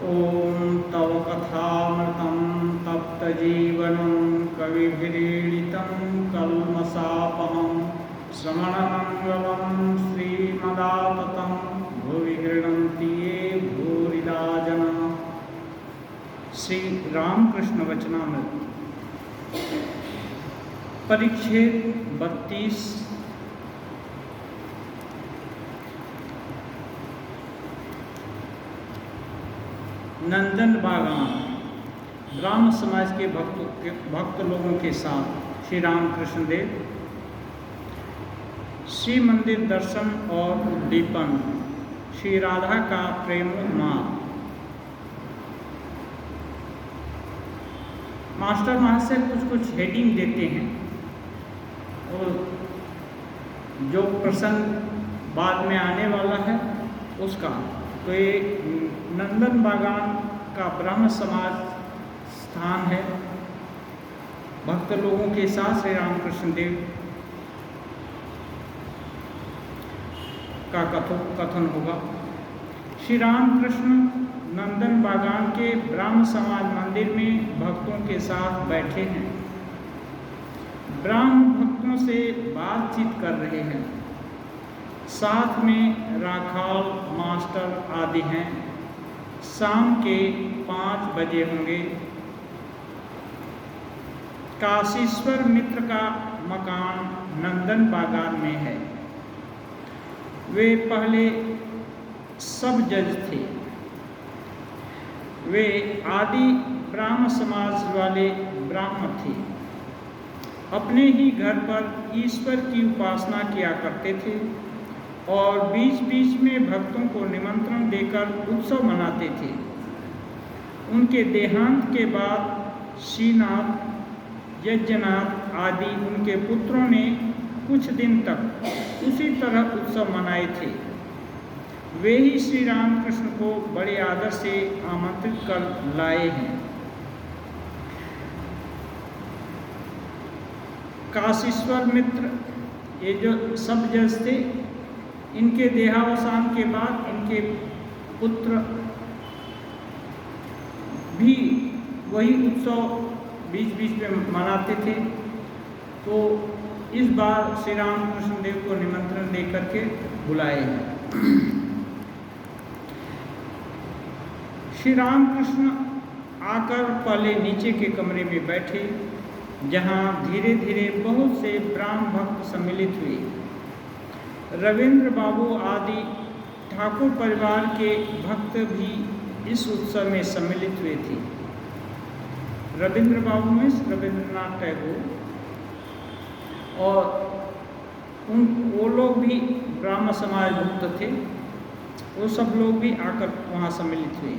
ॐ तव कथामृतं तप्तजीवनं कविभिरीडितं कल्मषापहं श्रवणमङ्गलं श्रीमदाततं भुवि गृह्णन्ति ये भूरिदा जना। श्री रामकृष्ण वचनामृत परिच्छेद 32। नंदन बागान। ब्राह्म समाज के भक्त लोगों के साथ श्री रामकृष्ण देव श्री मंदिर दर्शन और उद्दीपन, श्री राधा का प्रेमोन्माद। मास्टर महाशय कुछ हेडिंग देते हैं और जो प्रसंग बाद में आने वाला है उसका। तो ये नंदन बागान का ब्रह्म समाज स्थान है। भक्त लोगों के साथ श्री रामकृष्ण देव का कथन होगा। श्री रामकृष्ण नंदन बागान के ब्रह्म समाज मंदिर में भक्तों के साथ बैठे हैं। ब्राह्म भक्तों से बातचीत कर रहे हैं। साथ में राखाल मास्टर आदि हैं। शाम के 5 बजे होंगे। काशीश्वर मित्र का मकान नंदन बागान में है। वे पहले सब जज थे। वे आदि ब्राह्म समाज वाले ब्राह्म थे। अपने ही घर पर ईश्वर की उपासना किया करते थे और बीच बीच में भक्तों को निमंत्रण देकर उत्सव मनाते थे। उनके देहांत के बाद श्रीनाथ, यज्ञनाथ आदि उनके पुत्रों ने कुछ दिन तक उसी तरह उत्सव मनाए थे। वे ही श्री रामकृष्ण को बड़े आदर से आमंत्रित कर लाए हैं। काशीश्वर मित्र ये जो सब जज थे, इनके देहावसान के बाद इनके पुत्र भी वही उत्सव बीच बीच में मनाते थे। तो इस बार श्री रामकृष्ण देव को निमंत्रण देकर के बुलाए हैं। श्री रामकृष्ण आकर पहले नीचे के कमरे में बैठे, जहाँ धीरे धीरे बहुत से ब्राह्म भक्त सम्मिलित हुए। रविंद्र बाबू आदि ठाकुर परिवार के भक्त भी इस उत्सव में सम्मिलित हुए थे। रविंद्र बाबू में रविंद्रनाथ टैगोर और वो लोग भी ब्राह्म समाज भक्त थे। वो सब लोग भी आकर वहाँ सम्मिलित हुए।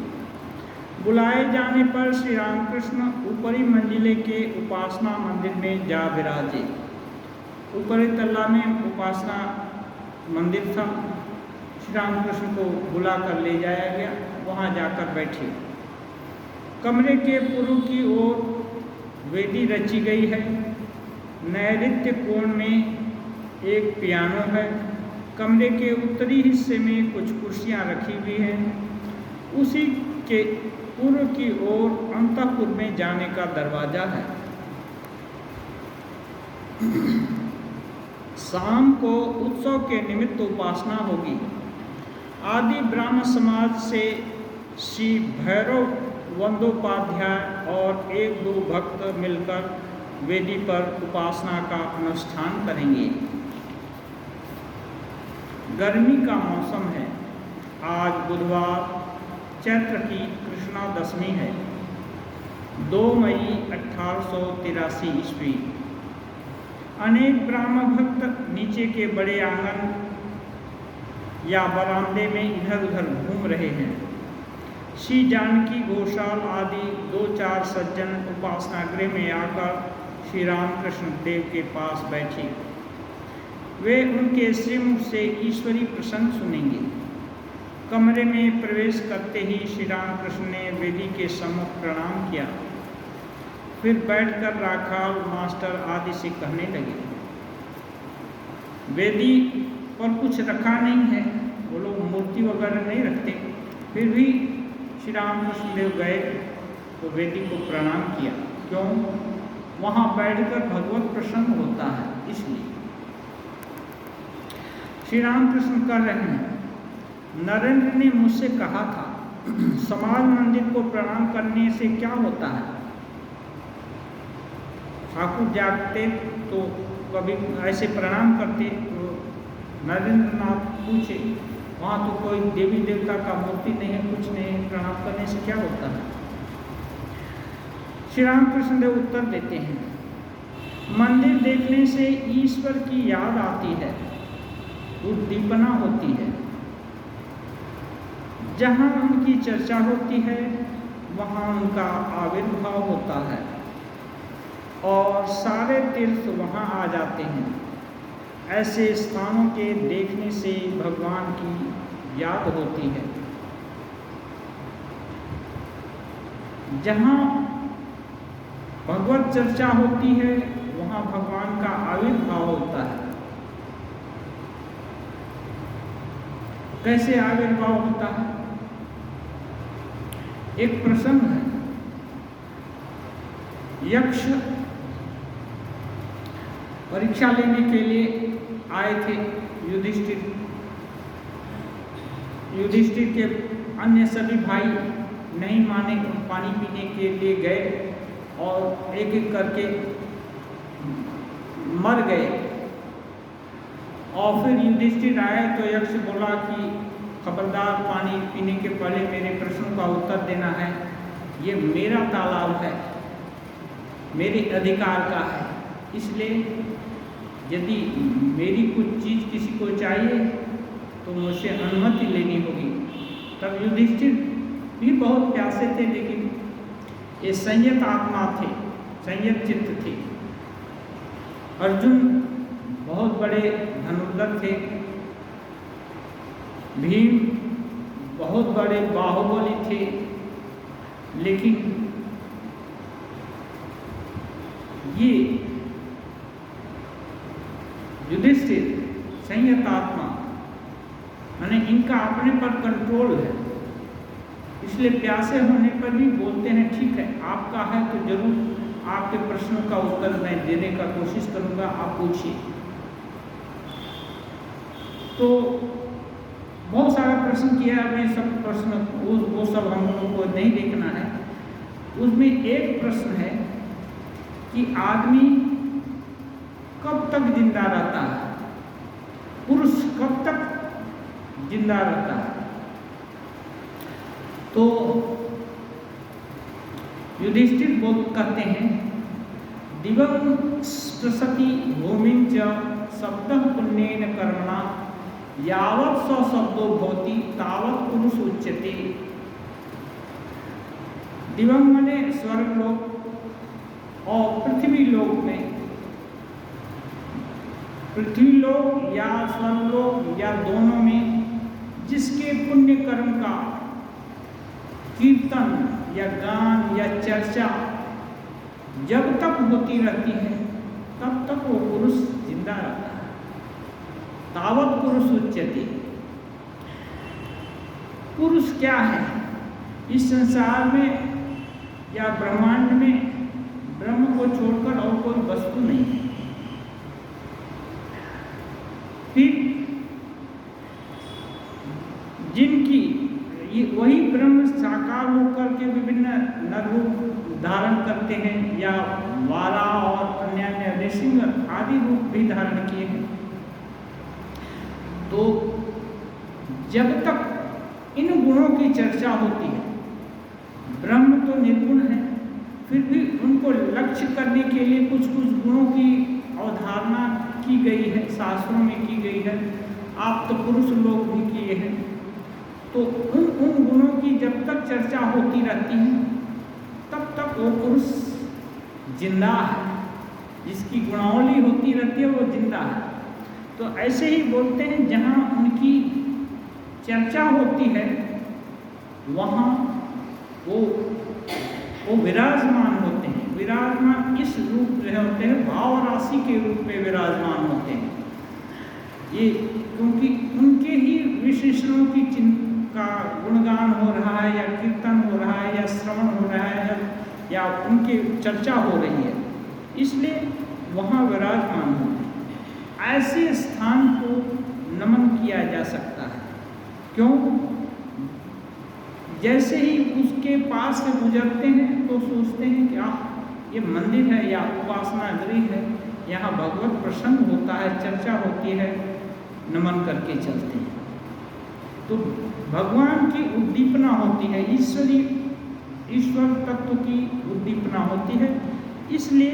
बुलाए जाने पर श्री रामकृष्ण ऊपरी मंजिले के उपासना मंदिर में जा विराजे। ऊपरी तल्ला में उपासना मंदिर था। श्री रामकृष्ण को बुला कर ले जाया गया। वहाँ जाकर बैठे। कमरे के पूर्व की ओर वेदी रची गई है। नैऋत्य कोण में एक पियानो है। कमरे के उत्तरी हिस्से में कुछ कुर्सियाँ रखी हुई हैं। उसी के पूर्व की ओर अंतःपुर में जाने का दरवाजा है। शाम को उत्सव के निमित्त उपासना होगी। आदि ब्राह्म समाज से श्री भैरव वंदोपाध्याय और 1-2 भक्त मिलकर वेदी पर उपासना का अनुष्ठान करेंगे। गर्मी का मौसम है। आज बुधवार चैत्र की कृष्णा दशमी है। 2 मई 1883 ईस्वी। अनेक ब्राह्म भक्त नीचे के बड़े आंगन या बरामदे में इधर उधर घूम रहे हैं। श्री जानकी घोषाल आदि 2-4 सज्जन उपासना गृह में आकर श्री रामकृष्ण देव के पास बैठे। वे उनके श्रीमुख से ईश्वरी प्रसंग सुनेंगे। कमरे में प्रवेश करते ही श्री रामकृष्ण ने वेदी के सम्मुख प्रणाम किया। फिर बैठकर राखाल मास्टर आदि से कहने लगे। वेदी पर कुछ रखा नहीं है, वो लोग मूर्ति वगैरह नहीं रखते, फिर भी श्री रामकृष्ण देव गए तो बेटी को प्रणाम किया। क्यों? वहाँ बैठकर भगवत प्रसन्न होता है, इसलिए। श्री रामकृष्ण कह रहे हैं, नरेंद्र ने मुझसे कहा था समाज मंदिर को प्रणाम करने से क्या होता है? ठाकुर जागते तो कभी ऐसे प्रणाम करते, तो नरेंद्र नाथ पूछे, वहाँ तो कोई देवी देवता का मूर्ति नहीं है, कुछ नहीं है, प्रणाम करने से क्या होता है? श्री रामकृष्ण देव उत्तर देते हैं, मंदिर देखने से ईश्वर की याद आती है, उद्दीपना होती है। जहाँ उनकी चर्चा होती है वहाँ उनका आविर्भाव होता है और सारे तीर्थ वहाँ आ जाते हैं। ऐसे स्थानों के देखने से भगवान की याद होती है। जहाँ भगवत चर्चा होती है वहाँ भगवान का आविर्भाव होता है। कैसे आविर्भाव होता है? एक प्रसंग है। यक्ष परीक्षा लेने के लिए आए थे। युधिष्ठिर के अन्य सभी भाई नहीं माने, पानी पीने के लिए गए और एक एक करके मर गए। और फिर युधिष्ठिर आए तो यक्ष बोला कि खबरदार, पानी पीने के पहले मेरे प्रश्नों का उत्तर देना है। ये मेरा तालाब है, मेरे अधिकार का है, इसलिए यदि मेरी कुछ चीज़ किसी को चाहिए तो मुझसे अनुमति लेनी होगी। तब युधिष्ठिर भी बहुत प्यासे थे, लेकिन ये संयत आत्मा थे, संयत चित्त थे। अर्जुन बहुत बड़े धनुर्धर थे, भीम बहुत बड़े बाहुबली थे, लेकिन ये युधिष्ठिर संयत आत्मा, माने इनका अपने पर कंट्रोल है, इसलिए प्यासे होने पर भी बोलते हैं ठीक है, आपका है तो जरूर आपके प्रश्नों का उत्तर मैं देने का कोशिश करूंगा, आप पूछिए। तो बहुत सारा प्रश्न किया है, मैं सब प्रश्न वो सब हम लोगों को नहीं देखना है। उसमें एक प्रश्न है कि आदमी कब तक जिंदा रहता है, पुरुष कब तक जिंदा रहता है? तो युधिष्ठिर कहते हैं, दिवं स्पृशति भूमिं च शब्दः पुण्येन कर्मणा यावत् स शब्दो भवति तावत् पुरुष उच्यते। दिवं माने स्वर्ग लोक और पृथ्वी लोक में, पृथ्वी लोक या स्वर्ग लोक या दोनों में जिसके पुण्य कर्म का कीर्तन या गान या चर्चा जब तक होती रहती है तब तक वो पुरुष जिंदा रहता है। तावत पुरुष उच्यते। पुरुष क्या है? इस संसार में या ब्रह्मांड में ब्रह्म को छोड़कर और कोई वस्तु नहीं है। फिर जिनकी वही ब्रह्म साकार होकर के विभिन्न नर रूप धारण करते हैं या वारा और अन्य नृसिंह आदि रूप भी धारण किए हैं। तो जब तक इन गुणों की चर्चा होती है, ब्रह्म तो निर्गुण है, फिर भी उनको लक्ष्य करने के लिए कुछ कुछ गुणों की अवधारणा की गई है, शास्त्रों में की गई है, आप तो पुरुष लोग भी किए हैं। तो उन गुणों की जब तक चर्चा होती रहती है तब तक वो पुरुष जिंदा है, जिसकी गुणावली होती रहती है वो जिंदा है। तो ऐसे ही बोलते हैं, जहाँ उनकी चर्चा होती है वहाँ वो विराजमान होते हैं। विराजमान इस रूप में होते हैं, भाव राशि के रूप में विराजमान होते हैं। ये क्योंकि उनके ही विशेषणों की का गुणगान हो रहा है या कीर्तन हो रहा है या श्रवण हो रहा है या उनकी चर्चा हो रही है, इसलिए वहाँ विराजमान होते। ऐसे स्थान को नमन किया जा सकता है। क्यों? जैसे ही उसके पास से गुजरते हैं तो सोचते हैं कि ये मंदिर है या उपासना गृह है, यहाँ भगवत प्रसन्न होता है, चर्चा होती है, नमन करके चलते हैं। तो भगवान की उद्दीपना होती है, ईश्वर तत्व की उद्दीपना होती है, इसलिए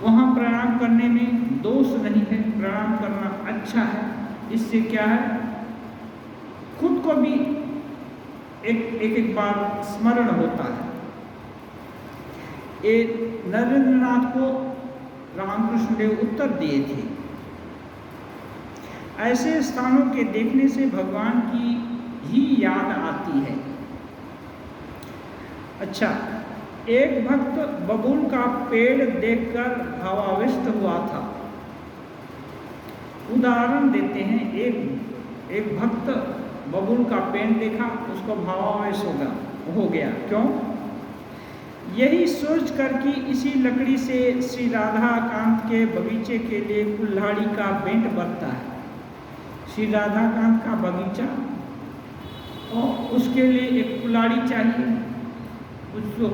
वहाँ प्रणाम करने में दोष नहीं है, प्रणाम करना अच्छा है। इससे क्या है, खुद को भी एक बार स्मरण होता है। नरेंद्रनाथ को रामकृष्ण देव उत्तर दिए थे, ऐसे स्थानों के देखने से भगवान की ही याद आती है। अच्छा, एक भक्त बबूल का पेड़ देखकर भावाविष्ट हुआ था। उदाहरण देते हैं, एक भक्त बबूल का पेड़ देखा, उसको भावावेश हो गया। क्यों? यही सोच कर कि इसी लकड़ी से श्री राधा कांत के बगीचे के लिए कुल्हाड़ी का बेंट बनता है। श्री राधा कांत का बगीचा और उसके लिए एक कुल्हाड़ी चाहिए, उसको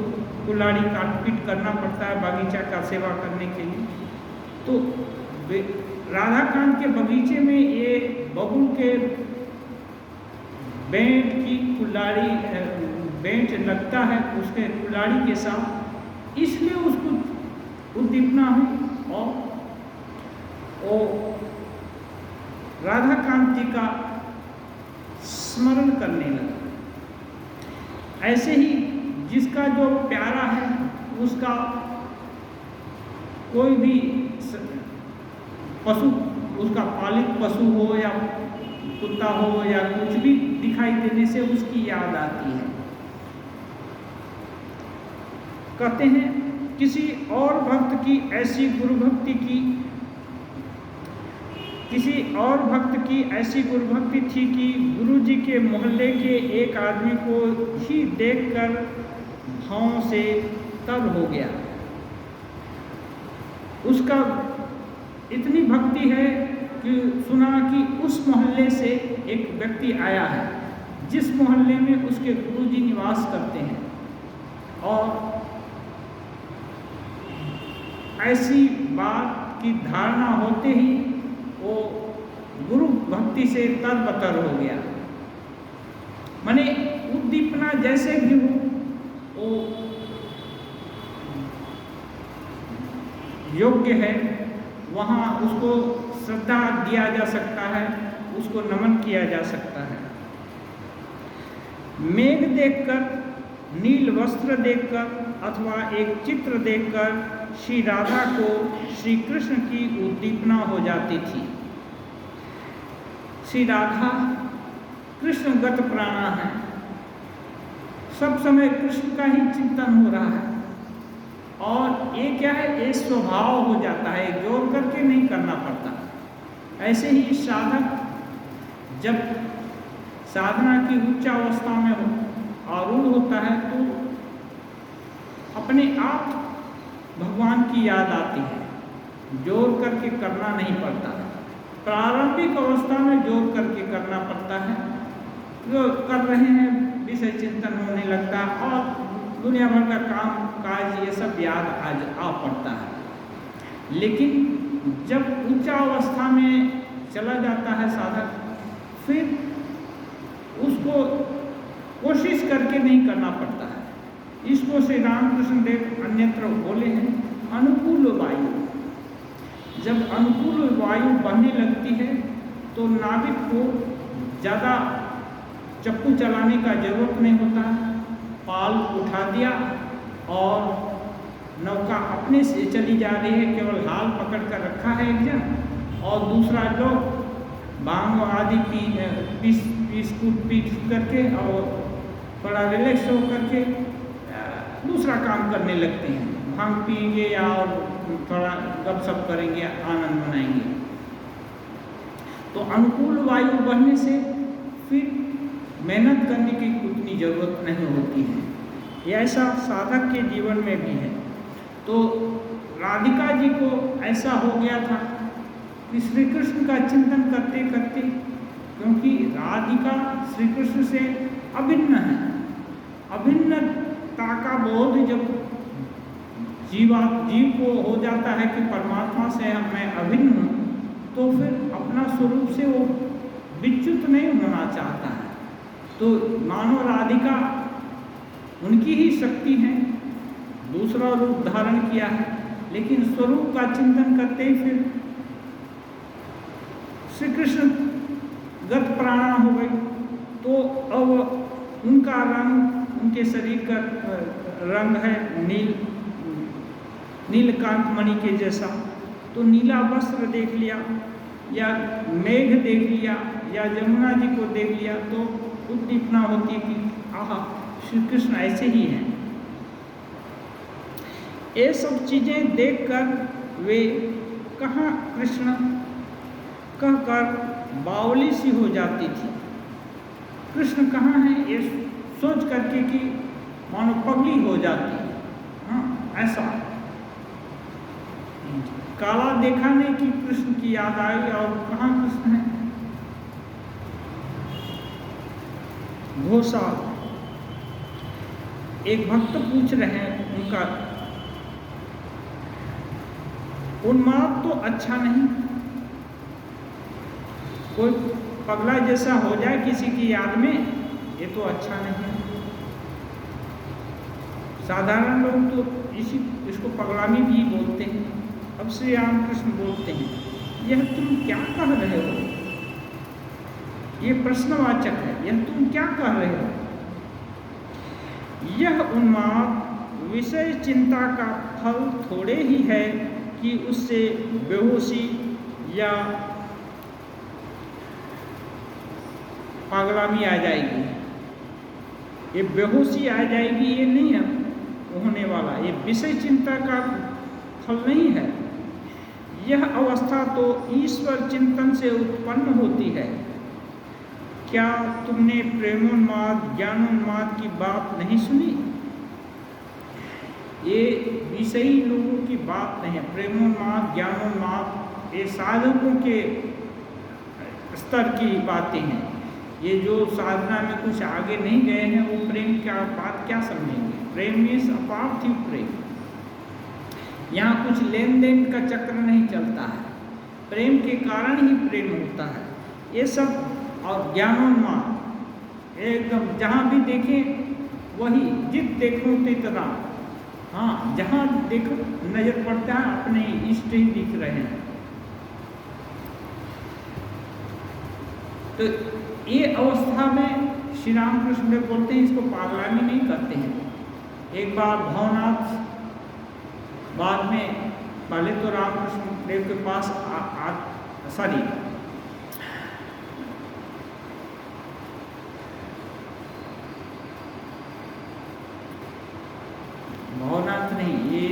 कुल्हाड़ी काट पीट करना पड़ता है बगीचा का सेवा करने के लिए। तो राधा कांत के बगीचे में ये बबूल के बेंट की कुल्हाड़ी बेंच लगता है उसके कुल्हाड़ी के साथ, इसलिए उसको उद्दीपना हुई और राधा कांत जी का स्मरण करने लगा। ऐसे ही जिसका जो प्यारा है, उसका कोई भी पशु, उसका पालित पशु हो या कुत्ता हो या कुछ भी दिखाई देने से उसकी याद आती है। कहते हैं, किसी और भक्त की ऐसी गुरु भक्ति थी कि गुरु जी के मोहल्ले के एक आदमी को ही देखकर भाव से तर हो गया। उसका इतनी भक्ति है कि सुना कि उस मोहल्ले से एक व्यक्ति आया है जिस मोहल्ले में उसके गुरु जी निवास करते हैं, और ऐसी बात की धारणा होते ही वो गुरु भक्ति से तरबतर हो गया। माने उद्दीपना जैसे भी हो, वो योग्य है, वहाँ उसको श्रद्धा दिया जा सकता है, उसको नमन किया जा सकता है। मेघ देखकर, नील वस्त्र देखकर अथवा एक चित्र देखकर श्री राधा को श्री कृष्ण की उद्दीपना हो जाती थी। श्री राधा कृष्णगत प्राणा है, सब समय कृष्ण का ही चिंतन हो रहा है, और ये क्या है, ये स्वभाव हो जाता है, जोड़ करके नहीं करना पड़ता। ऐसे ही साधक जब साधना की उच्चावस्था में आरूढ़ होता है तो अपने आप भगवान की याद आती है, जोड़ करके करना नहीं पड़ता। प्रारंभिक अवस्था में जोड़ करके करना पड़ता है, जो कर रहे हैं विषय चिंतन होने लगता है और दुनिया भर का काम काज ये सब याद आ पड़ता है। लेकिन जब उच्च अवस्था में चला जाता है साधक, फिर उसको कोशिश करके नहीं करना पड़ता है। इसको श्री रामकृष्ण देव अन्यत्र बोले हैं, अनुकूल वायु। जब अनुकूल वायु बहने लगती है तो नाविक को ज़्यादा चप्पू चलाने का जरूरत नहीं होता है, पाल उठा दिया और नौका अपने से चली जा रही है, केवल हाल पकड़ कर रखा है एक जन, और दूसरा लोग बांग आदि पीट करके और थोड़ा रिलैक्स हो करके दूसरा काम करने लगते हैं, भांग पिएंगे या और थोड़ा गपशप करेंगे, आनंद मनाएंगे। तो अनुकूल वायु बहने से फिर मेहनत करने की उतनी ज़रूरत नहीं होती है। ये ऐसा साधक के जीवन में भी है। तो राधिका जी को ऐसा हो गया था कि श्री कृष्ण का चिंतन करते करते, क्योंकि राधिका श्री कृष्ण से अभिन्न है, अभिन्नता का बोध जब जीव को हो जाता है कि परमात्मा से मैं अभिन्न हूँ, तो फिर अपना स्वरूप से वो विच्युत नहीं होना चाहता है। तो मानो राधिका उनकी ही शक्ति है, दूसरा रूप धारण किया है, लेकिन स्वरूप का चिंतन करते ही फिर श्री कृष्ण गत प्राणा हो गई। तो अब उनका रंग, उनके शरीर का रंग है नीलकांत मणि के जैसा। तो नीला वस्त्र देख लिया या मेघ देख लिया या यमुना जी को देख लिया तो उद्दीपना होती है कि आहा, श्री कृष्ण ऐसे ही हैं। ये सब चीज़ें देखकर वे कहाँ कृष्ण कहकर बावली सी हो जाती थी। कृष्ण कहाँ है ये सोच करके कि मानो पगली हो जाती है। हाँ, ऐसा काला देखा नहीं कि कृष्ण की याद आई और कहाँ कृष्ण है। घोषा एक भक्त पूछ रहे हैं, उनका उन्माद तो अच्छा नहीं, कोई पगला जैसा हो जाए किसी की याद में, ये तो अच्छा नहीं है। साधारण लोग तो इसको पगलामी भी बोलते हैं। अब श्री रामकृष्ण बोलते हैं, यह तुम क्या कह रहे हो? ये प्रश्नवाचक है, यह तुम क्या कह रहे हो? यह उन्माद विषय चिंता का फल थोड़े ही है कि उससे बेहोशी या पागलामी आ जाएगी। ये बेहोशी आ जाएगी ये नहीं है होने वाला, ये विषय चिंता का फल नहीं है। यह अवस्था तो ईश्वर चिंतन से उत्पन्न होती है। क्या तुमने प्रेमोन्माद ज्ञानोन्माद की बात नहीं सुनी? ये विषयी लोगों की बात नहीं है। प्रेमोन्माद ज्ञानोन्माद ये साधकों के स्तर की बातें हैं। ये जो साधना में कुछ आगे नहीं गए हैं वो प्रेम का बात क्या समझेंगे? प्रेम मीन्स अपार्थिव प्रेम। यहाँ कुछ लेन देन का चक्र नहीं चलता है, प्रेम के कारण ही प्रेम होता है। ये सब और ज्ञानोन्माद एकदम जहाँ भी देखें वही जित देखो तित राम। हाँ, जहाँ देखो नजर पड़ता है अपने इष्ट ही दिख रहे हैं। तो ये अवस्था में श्री रामकृष्ण देव बोलते हैं इसको पागलामी नहीं करते हैं। एक बार भवनाथ बाद में पहले तो रामकृष्ण देव के पास भवनाथ नहीं, ये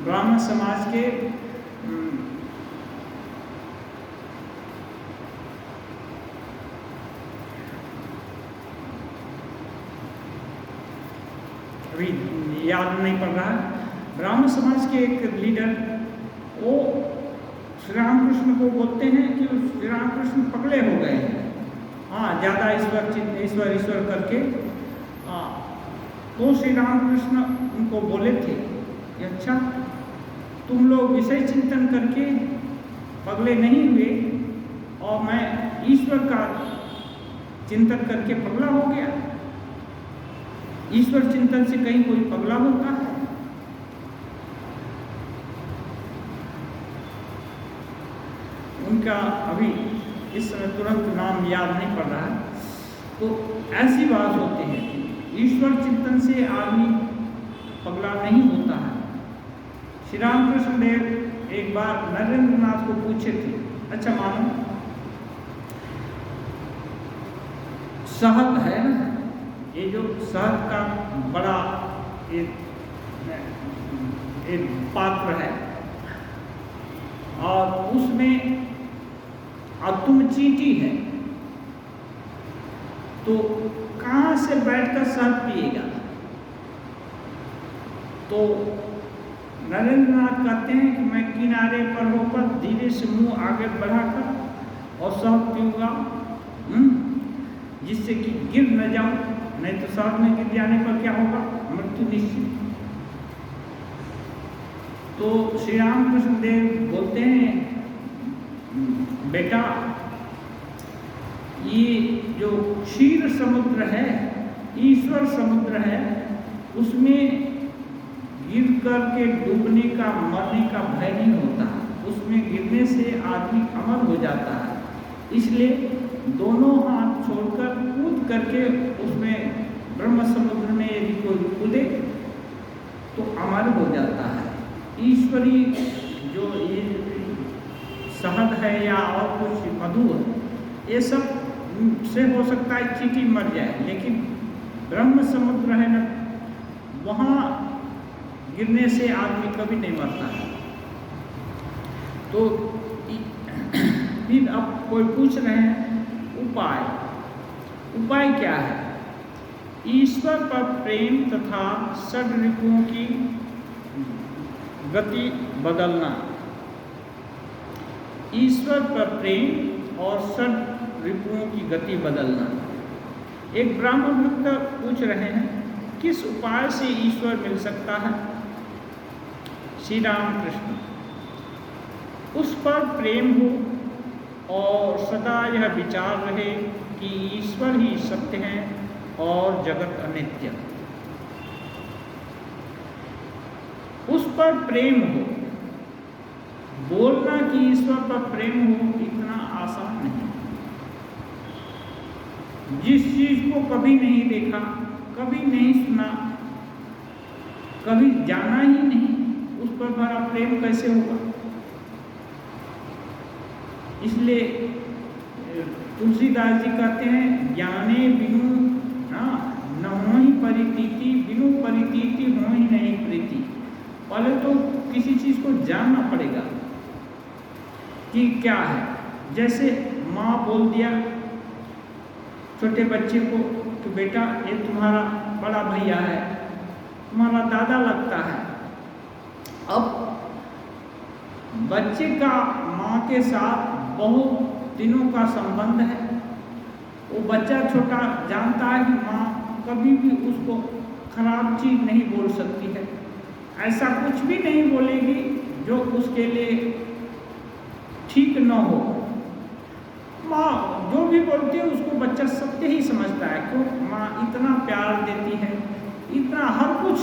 ब्राह्मण समाज के अभी याद नहीं पड़ रहा। ब्राह्मण समाज के एक लीडर वो श्री रामकृष्ण को बोलते हैं कि श्री रामकृष्ण पगले हो गए हैं। हाँ, ज़्यादा ईश्वर ईश्वर करके। हाँ, तो श्री रामकृष्ण उनको बोले थे कि अच्छा, तुम लोग विषय चिंतन करके पगले नहीं हुए और मैं ईश्वर का चिंतन करके पगला हो गया। ईश्वर चिंतन से कहीं कोई पगला होता है? उनका अभी इस समय तुरंत नाम याद नहीं पड़ रहा है। तो ऐसी बात होती है, ईश्वर चिंतन से आदमी पगला नहीं होता है। श्री रामकृष्ण देव एक बार नरेंद्र नाथ को पूछे थे, अच्छा मानो शहद है ना, ये जो शहद का बड़ा एक पात्र है और उसमें और तुम चींटी है, तो कहाँ से बैठकर शहद पिएगा? तो नरेंद्रनाथ कहते हैं कि मैं किनारे पर होकर धीरे से मुंह आगे बढ़ाकर और शहद पीऊँगा, जिससे कि गिर न जाऊं, नहीं तो शहद में गिर जाने पर क्या होगा? मृत्यु निश्चित। तो श्री रामकृष्ण देव बोलते हैं, बेटा ये जो क्षीर समुद्र है, ईश्वर समुद्र है, उसमें गिर करके डूबने का, मरने का भय नहीं होता। उसमें गिरने से आदमी अमर हो जाता है। इसलिए दोनों हाथ छोड़कर कूद करके उसमें ब्रह्म समुद्र में यदि कोई कूदे तो अमर हो जाता है। ईश्वरी जो ये शहद है या और कुछ मधु है, ये सब से हो सकता है चींटी मर जाए, लेकिन ब्रह्म समुद्र है ना, वहाँ गिरने से आदमी कभी नहीं मरता है। तो फिर अब कोई पूछ रहे हैं उपाय क्या है? ईश्वर पर प्रेम तथा षड्रिपुओं की गति बदलना। ईश्वर पर प्रेम और षड्रिपुओं की गति बदलना। एक ब्राह्मण भक्त पूछ रहे हैं, किस उपाय से ईश्वर मिल सकता है? श्री रामकृष्ण, उस पर प्रेम हो और सदा यह विचार रहे कि ईश्वर ही सत्य है और जगत अनित्य। उस पर प्रेम हो। बोलना कि ईश्वर पर प्रेम हो इतना आसान नहीं। जिस चीज को कभी नहीं देखा, कभी नहीं सुना, कभी जाना ही नहीं, उस पर बड़ा प्रेम कैसे होगा? इसलिए तुलसीदास जी कहते हैं, ज्ञाने बिनु न होहि परितीति, बिनु परितीति होहि नहीं प्रीति। पहले तो किसी चीज को जानना पड़ेगा कि क्या है। जैसे माँ बोल दिया छोटे बच्चे को कि बेटा ये तुम्हारा बड़ा भैया है, तुम्हारा दादा लगता है। अब बच्चे का माँ के साथ बहुत दिनों का संबंध है। वो बच्चा छोटा जानता है कि माँ कभी भी उसको खराब चीज नहीं बोल सकती है, ऐसा कुछ भी नहीं बोलेगी जो उसके लिए ठीक न हो। माँ जो भी बोलती है उसको बच्चा सत्य ही समझता है, क्यों? माँ इतना प्यार देती है, इतना हर कुछ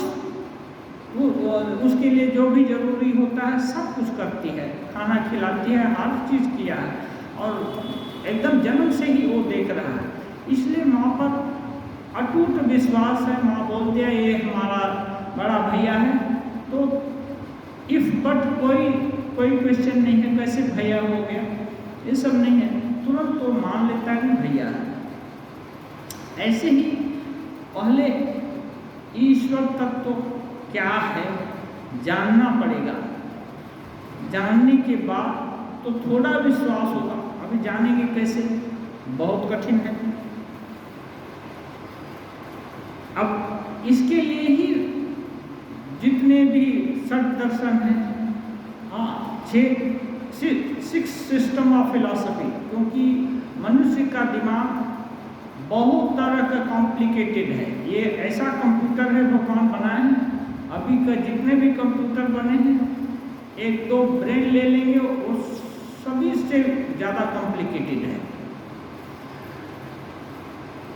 उसके लिए जो भी जरूरी होता है सब कुछ करती है, खाना खिलाती है, हर चीज़ किया है और एकदम जन्म से ही वो देख रहा है। इसलिए माँ पर अटूट विश्वास है। माँ बोलती है ये हमारा बड़ा भैया है, तो इफ बट कोई क्वेश्चन नहीं है, कैसे भैया हो गया, ये सब नहीं है, तुरंत तो मान लेता है भैया है। ऐसे ही पहले ईश्वर तत्व तो क्या है जानना पड़ेगा। जानने के बाद तो थोड़ा विश्वास होगा। अभी जानेंगे कैसे, बहुत कठिन है। अब इसके लिए ही जितने भी षट दर्शन हैं, हाँ, 6 सिस्टम ऑफ फिलॉसफी, क्योंकि मनुष्य का दिमाग बहुत तरह का कॉम्प्लिकेटेड है। ये ऐसा कंप्यूटर है भगवान बनाए हैं। अभी का जितने भी कंप्यूटर बने हैं, एक दो ब्रेन ले लेंगे और सभी से ज़्यादा कॉम्प्लिकेटेड है।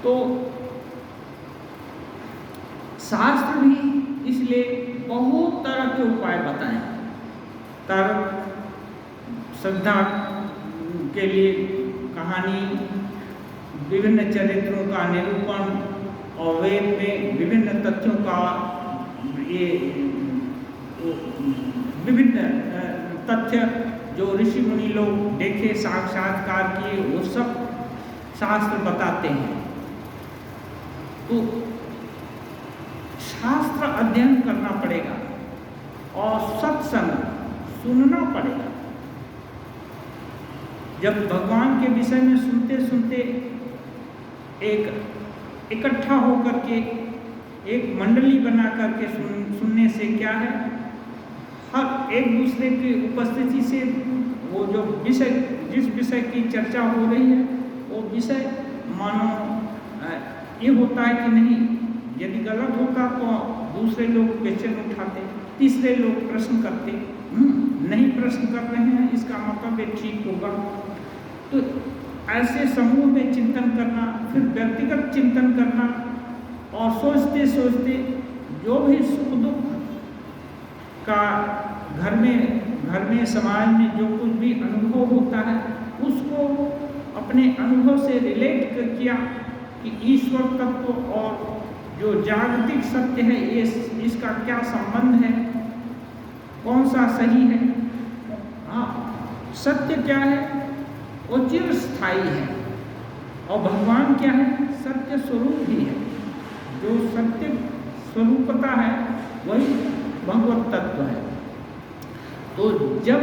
तो शास्त्र भी इसलिए बहुत तरह के उपाय बताएं। तर्क, श्रद्धा के लिए कहानी, विभिन्न चरित्रों का निरूपण और वेद में विभिन्न तथ्यों का ये विभिन्न तथ्य जो ऋषि मुनि लोग देखे, साक्षात्कार किए, वो सब शास्त्र बताते हैं। तो शास्त्र अध्ययन करना पड़ेगा और सत्संग सुनना पड़ेगा। जब भगवान के विषय में सुनते सुनते एक इकट्ठा होकर के एक मंडली बना करके सुनने से क्या है, हर एक दूसरे की उपस्थिति से वो जो विषय, जिस विषय की चर्चा हो रही है वो विषय मानो ये होता है कि नहीं, यदि गलत होता तो दूसरे लोग क्वेश्चन उठाते, तीसरे लोग प्रश्न करते, नहीं प्रश्न कर रहे हैं इसका मतलब ये ठीक होगा। तो ऐसे समूह में चिंतन करना, फिर व्यक्तिगत चिंतन करना, और सोचते सोचते जो भी सुख दुख का घर में समाज में जो कुछ भी अनुभव होता है उसको अपने अनुभव से रिलेट किया कि ईश्वर तत्व और जो जागतिक सत्य है ये इसका क्या संबंध है, कौन सा सही है। हाँ, सत्य क्या है, वो चिरस्थायी है, और भगवान क्या है, सत्य स्वरूप ही है। जो सत्य स्वरूपता है वही भगवत तत्व है। तो जब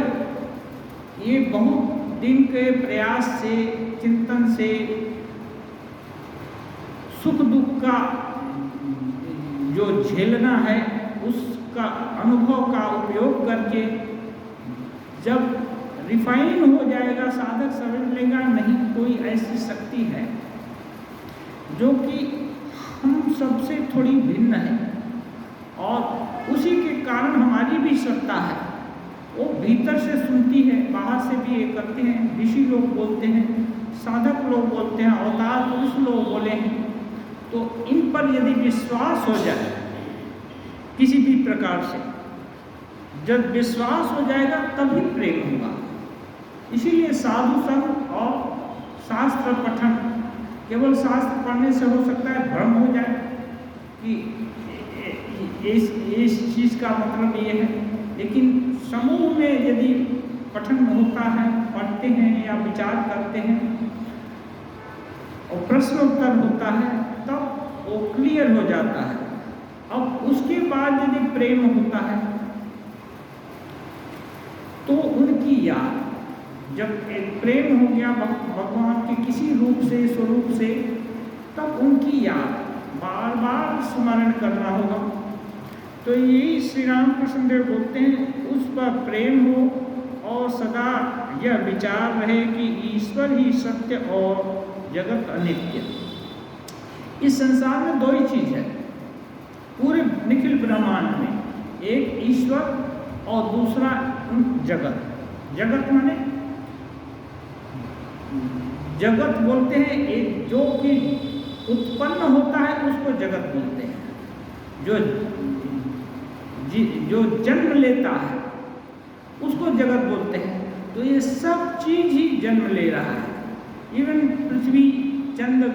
ये बहुत दिन के प्रयास से, चिंतन से, सुख दुख का जो झेलना है उसका अनुभव का उपयोग करके जब रिफाइन हो जाएगा, साधक समझ लेगा नहीं कोई ऐसी शक्ति है जो कि हम सबसे थोड़ी भिन्न है, और उसी के कारण हमारी भी सत्ता है। वो भीतर से सुनती है, बाहर से भी ये करते हैं, ऋषि लोग बोलते हैं, साधक लोग बोलते हैं, अवतार पुरुष लोग बोले हैं। तो इन पर यदि विश्वास हो जाए किसी भी प्रकार से, जब विश्वास हो जाएगा तभी प्रेम होगा। इसीलिए साधु संग और शास्त्र पठन, केवल शास्त्र पढ़ने से हो सकता है भ्रम हो जाए कि इस चीज़ का मतलब ये है, लेकिन समूह में यदि पठन होता है, पढ़ते हैं या विचार करते हैं और प्रश्न उत्तर होता है तब वो क्लियर हो जाता है। अब उसके बाद यदि प्रेम होता है तो उनकी याद, जब एक प्रेम हो गया भगवान के किसी रूप से, स्वरूप से, तब उनकी याद बार बार स्मरण करना होगा। तो यही श्री रामकृष्ण देव बोलते हैं, उस पर प्रेम हो और सदा यह विचार रहे कि ईश्वर ही सत्य और जगत अनित्य। इस संसार में दो ही चीज है पूरे निखिल ब्रह्मांड में, एक ईश्वर और दूसरा जगत। जगत माने, जगत बोलते हैं एक जो कि उत्पन्न होता है उसको जगत बोलते हैं, जो जन्म लेता है उसको जगत बोलते हैं। तो ये सब चीज ही जन्म ले रहा है। इवन पृथ्वी, चंद्र,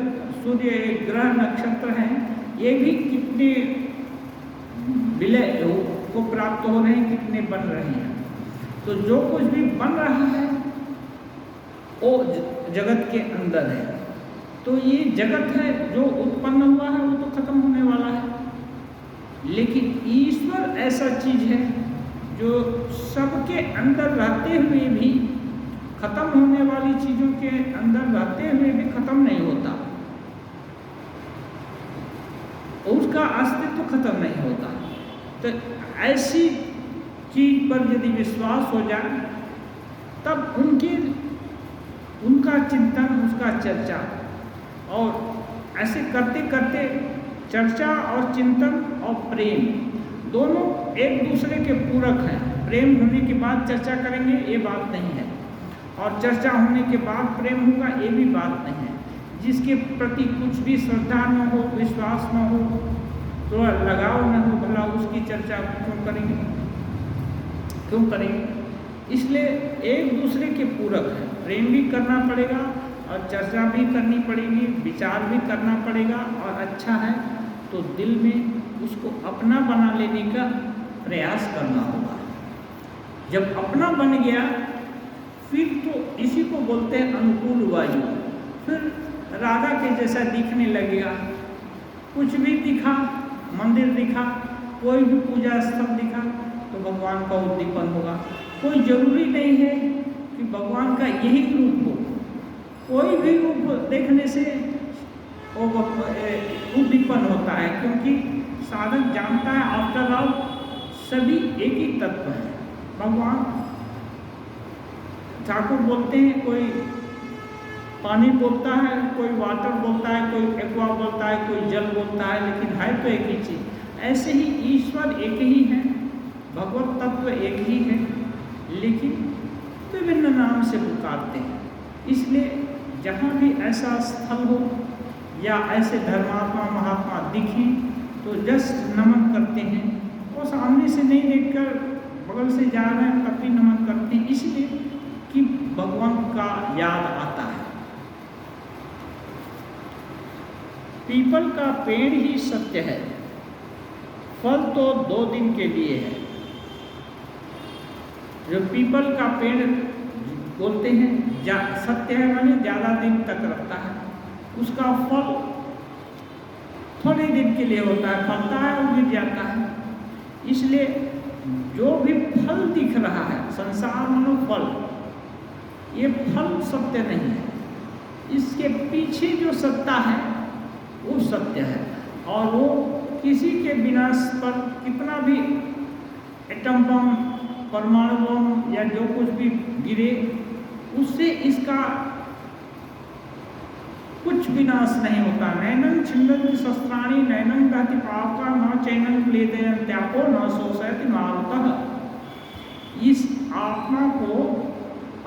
सूर्य, ग्रह, नक्षत्र हैं, ये भी कितने विलय को प्राप्त हो रहे हैं, कितने बन रहे हैं। तो जो कुछ भी बन रहा है वो जगत के अंदर है। तो ये जगत है जो उत्पन्न हुआ है वो तो खत्म होने वाला है, लेकिन ईश्वर ऐसा चीज है जो सबके अंदर रहते हुए भी, खत्म होने वाली चीजों के अंदर रहते हुए भी खत्म नहीं होता, उसका अस्तित्व खत्म नहीं होता। तो ऐसी चीज पर यदि विश्वास हो जाए तब उनका चिंतन, उसका चर्चा, और ऐसे करते करते चर्चा और चिंतन और प्रेम दोनों एक दूसरे के पूरक हैं। प्रेम होने के बाद चर्चा करेंगे ये बात नहीं है, और चर्चा होने के बाद प्रेम होगा ये भी बात नहीं है। जिसके प्रति कुछ भी श्रद्धा न हो, विश्वास न हो, तो लगाव न हो, भला उसकी चर्चा क्यों करेंगे, क्यों करेंगे। इसलिए एक दूसरे के पूरक है, प्रेम भी करना पड़ेगा और चर्चा भी करनी पड़ेगी, विचार भी करना पड़ेगा, और अच्छा है तो दिल में उसको अपना बना लेने का प्रयास करना होगा। जब अपना बन गया फिर तो इसी को बोलते हैं अनुकूल वायु, फिर राधा के जैसा दिखने लगेगा। कुछ भी दिखा, मंदिर दिखा, कोई भी पूजा स्थल दिखा तो भगवान का उद्दीपन होगा। कोई जरूरी नहीं है कि भगवान का यही रूप हो। कोई भी रूप देखने से वो उद्दीपन होता है, क्योंकि साधक जानता है आफ्टर ऑल सभी एक ही तत्व है। भगवान ठाकुर बोलते हैं, कोई पानी बोलता है, कोई वाटर बोलता है, कोई एक्वा बोलता है, कोई जल बोलता है, लेकिन है तो एक ही चीज़। ऐसे ही ईश्वर एक ही है, भगवत तत्व एक ही है, लेकिन विभिन्न नाम से पुकारते हैं। इसलिए जहाँ भी ऐसा स्थल हो या ऐसे धर्मात्मा महात्मा दिखें तो जस्ट नमन करते हैं। वो सामने से नहीं देखकर बगल से जा रहे हैं तब भी नमन करते हैं, इसलिए कि भगवान का याद आता है। पीपल का पेड़ ही सत्य है, फल तो 2 दिन के लिए है। जो पीपल का पेड़ बोलते हैं सत्य है, माने ज़्यादा दिन तक रखता है, उसका फल थोड़े दिन के लिए होता है, फलता है और गिर जाता है। इसलिए जो भी फल दिख रहा है संसार मानो फल, ये फल सत्य नहीं है, इसके पीछे जो सत्ता है वो सत्य है। और वो किसी के विनाश पर कितना भी एटम बम, परमाणु बम या जो कुछ भी गिरे, उससे इसका कुछ विनाश नहीं होता। नैनं छिन्दन्ति शस्त्राणि नैनं दहति पावका न चैनं क्लेदयन् त्यापो न शोषयति मारुतः। इस आत्मा को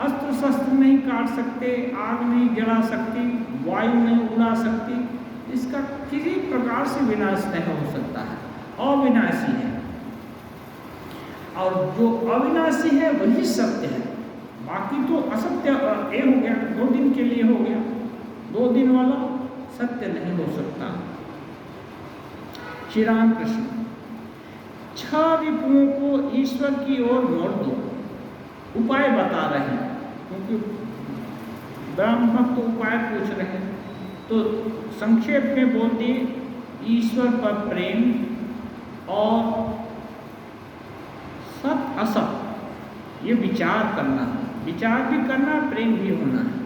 अस्त्र शस्त्र नहीं काट सकते, आग नहीं जला सकती, वायु नहीं उड़ा सकती, इसका किसी प्रकार से विनाश नहीं हो सकता है, अविनाशी है। और जो अविनाशी है वही सत्य है, बाकी तो असत्य ये हो गया, 2 दिन के लिए हो गया, 2 दिन वाला सत्य नहीं हो सकता। श्री राम कृष्ण 6 रिपुओं को ईश्वर की ओर मोड़ दो, उपाय बता रहे हैं, क्योंकि ब्रह्म भक्त उपाय पूछ रहे हैं। तो संक्षेप में बोल दिए, ईश्वर पर प्रेम और सत असत ये विचार करना है, विचार भी करना, प्रेम भी होना है,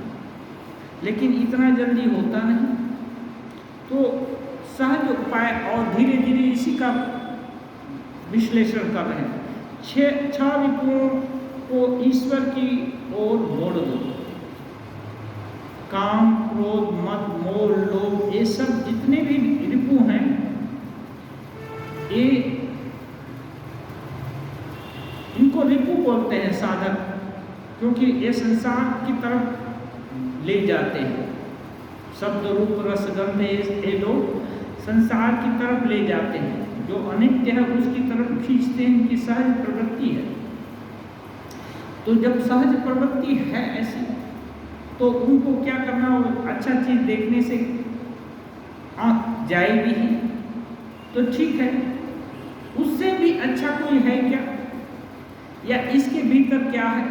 लेकिन इतना जल्दी होता नहीं। तो सहज उपाय और धीरे धीरे इसी का विश्लेषण कर रहे हैं। 6 रिपुओं को ईश्वर की ओर मोड़ दो। काम, क्रोध, मद, मोह, लोभ, ये सब जितने भी रिपु हैं, ये इनको रिपु बोलते हैं साधक, क्योंकि ये संसार की तरफ ले जाते हैं। शब्द, रूप, रस, गंध ये लोग संसार की तरफ ले जाते हैं। जो अनित्य है उसकी तरफ खींचते हैं, इनकी सहज प्रवृत्ति है। तो जब सहज प्रवृत्ति है ऐसी, तो उनको क्या करना हो, अच्छा चीज देखने से आँख जाएगी ही, तो ठीक है, उससे भी अच्छा कोई है क्या, या इसके भीतर क्या है,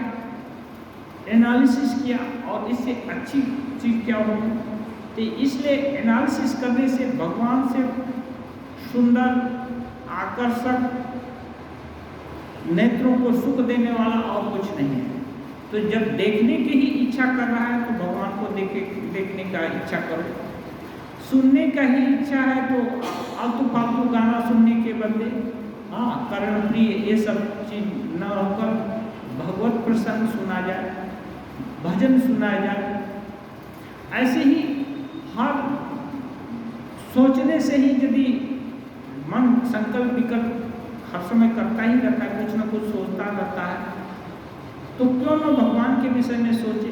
एनालिसिस किया और इससे अच्छी चीज क्या होगी। तो इसलिए एनालिसिस करने से भगवान से सुंदर, आकर्षक, नेत्रों को सुख देने वाला और कुछ नहीं है। तो जब देखने की ही इच्छा कर रहा है तो भगवान को देखने का इच्छा करो। सुनने का ही इच्छा है तो आलतू फालतू गाना सुनने के बदले कर्ण प्रिय ये सब चीज न होकर भगवत प्रसंग सुना जाए, भजन सुना जाए। ऐसे ही हर सोचने से ही यदि मन संकल्प विकल्प हर समय करता ही रहता है, कुछ न कुछ सोचता रहता है, तो क्यों न भगवान के विषय में सोचे।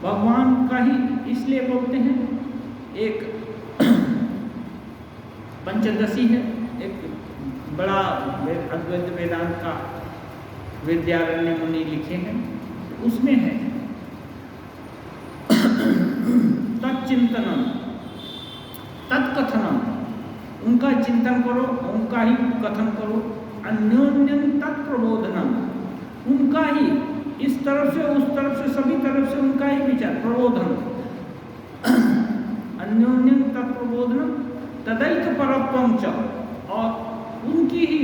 भगवान का ही इसलिए बोलते हैं, एक पंचदशी है, एक बड़ा अद्वैत वेदांत का विद्यारण्य मुनि लिखे हैं, उसमें है तत्चिंतनम तत्कथनम, उनका चिंतन करो, उनका ही कथन करो। अन्योन्यं तत्प्रबोधनम, उनका ही इस तरफ से उस तरफ से सभी तरफ से उनका ही विचार, प्रबोधन। अन्योन्यं तत्प्रबोधनम तदैक परत्वं च, और उनकी ही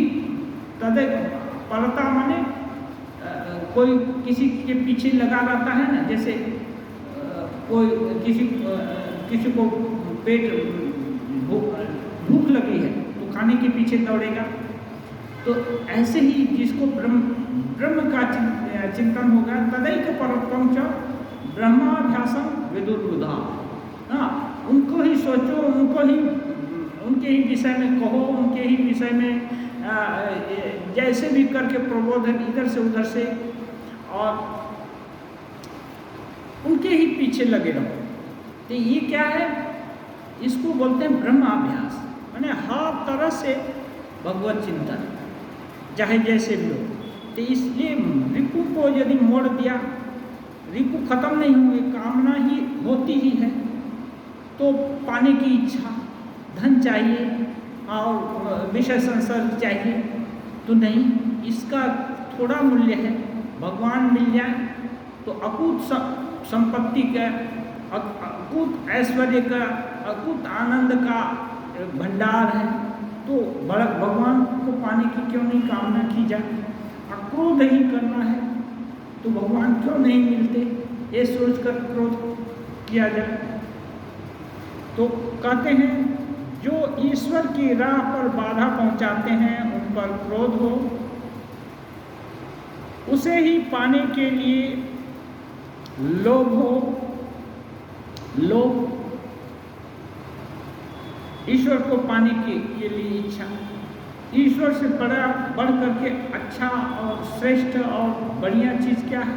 तदैक परता माने कोई किसी के पीछे लगा रहता है ना, जैसे कोई किसी को पेट भूख लगी है तो खाने के पीछे दौड़ेगा। तो ऐसे ही जिसको ब्रह्म का चिंतन होगा, तदैक परत्वं च ब्रह्माभ्यासम विदुर्बुधा। हाँ, उनको ही सोचो, उनके ही विषय में कहो, उनके ही विषय में जैसे भी करके प्रबोधन इधर से उधर से, और उनके ही पीछे लगे रहो। तो ये क्या है, इसको बोलते हैं ब्रह्माभ्यास, माने हर तरह से भगवत चिंतन, चाहे जैसे भी हो। तो इसलिए रिपु को यदि मोड़ दिया, रिपु खत्म नहीं हुए, कामना ही होती ही है, तो पाने की इच्छा, धन चाहिए और विषय संसर्ग चाहिए, तो नहीं, इसका थोड़ा मूल्य है। भगवान मिल जाए तो अकूत संपत्ति का, अकूत ऐश्वर्य का, अकूत आनंद का भंडार है, तो भगवान को पाने की क्यों नहीं कामना की जाए। क्रोध ही करना है तो भगवान क्यों नहीं मिलते, ये सोचकर क्रोध किया जाए। तो कहते हैं जो ईश्वर की राह पर बाधा पहुंचाते हैं उन पर क्रोध हो, उसे ही पाने के लिए लोभ हो। लोभ ईश्वर को पाने के लिए इच्छा, ईश्वर से बढ़ करके अच्छा और श्रेष्ठ और बढ़िया चीज़ क्या है।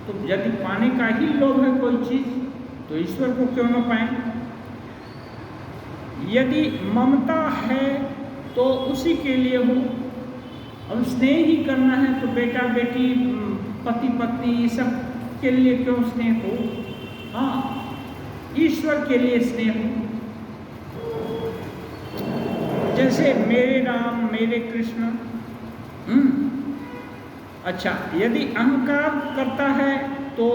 तो यदि पाने का ही लोभ है कोई चीज़, तो ईश्वर को क्यों न पाएं। यदि ममता है तो उसी के लिए हो, अब स्नेह ही करना है तो बेटा बेटी, पति पत्नी, ये सब के लिए क्यों स्नेह हो। हाँ, ईश्वर के लिए स्नेह हो। जैसे मेरे राम मेरे कृष्ण। अच्छा, यदि अहंकार करता है तो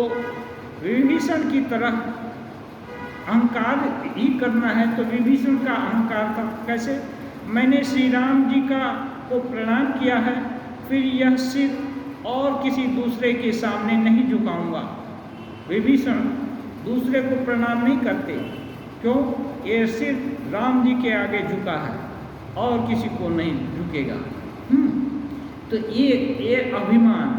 विभीषण की तरह अहंकार ही करना है, तो विभीषण का अहंकार था कैसे, मैंने श्री राम जी को प्रणाम किया है, फिर यह सिर और किसी दूसरे के सामने नहीं झुकाऊंगा। विभीषण दूसरे को प्रणाम नहीं करते, क्यों, ये सिर राम जी के आगे झुका है और किसी को नहीं झुकेगा। तो ये अभिमान,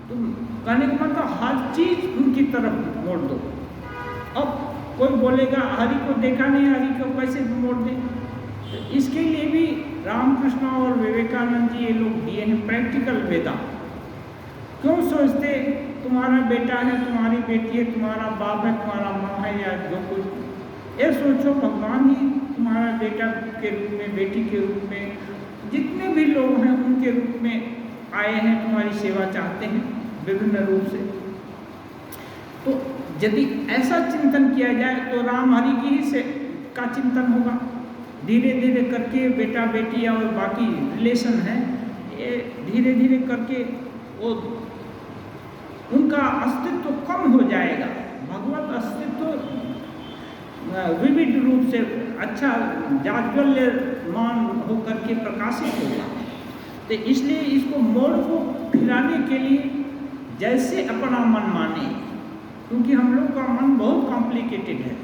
तुम कहने का मतलब हर चीज उनकी तरफ मोड़ दो। अब कोई बोलेगा हरि को देखा नहीं, हरि को कैसे मोड़ दें। तो इसके लिए भी रामकृष्ण और विवेकानंद जी ये लोग दिए हैं प्रैक्टिकल वेदांत। क्यों सोचते तुम्हारा बेटा है, तुम्हारी बेटी है, तुम्हारा बाप है, तुम्हारा माँ है या जो कुछ, ये सोचो भगवान ही तुम्हारा बेटा के रूप में, बेटी के रूप में, जितने भी लोग हैं उनके रूप में आए हैं, तुम्हारी सेवा चाहते हैं विभिन्न रूप से। तो यदि ऐसा चिंतन किया जाए तो राम हरि की ही से का चिंतन होगा। धीरे धीरे करके बेटा बेटी और बाकी रिलेशन है, ये धीरे धीरे करके वो उनका अस्तित्व कम हो जाएगा। भगवत अस्तित्व विविध रूप से अच्छा जाज्वल्यमान होकर के प्रकाशित होगा। तो इसलिए इसको मोड़ को फिराने के लिए जैसे अपना मन माने, क्योंकि हम लोग का मन बहुत कॉम्प्लिकेटेड है,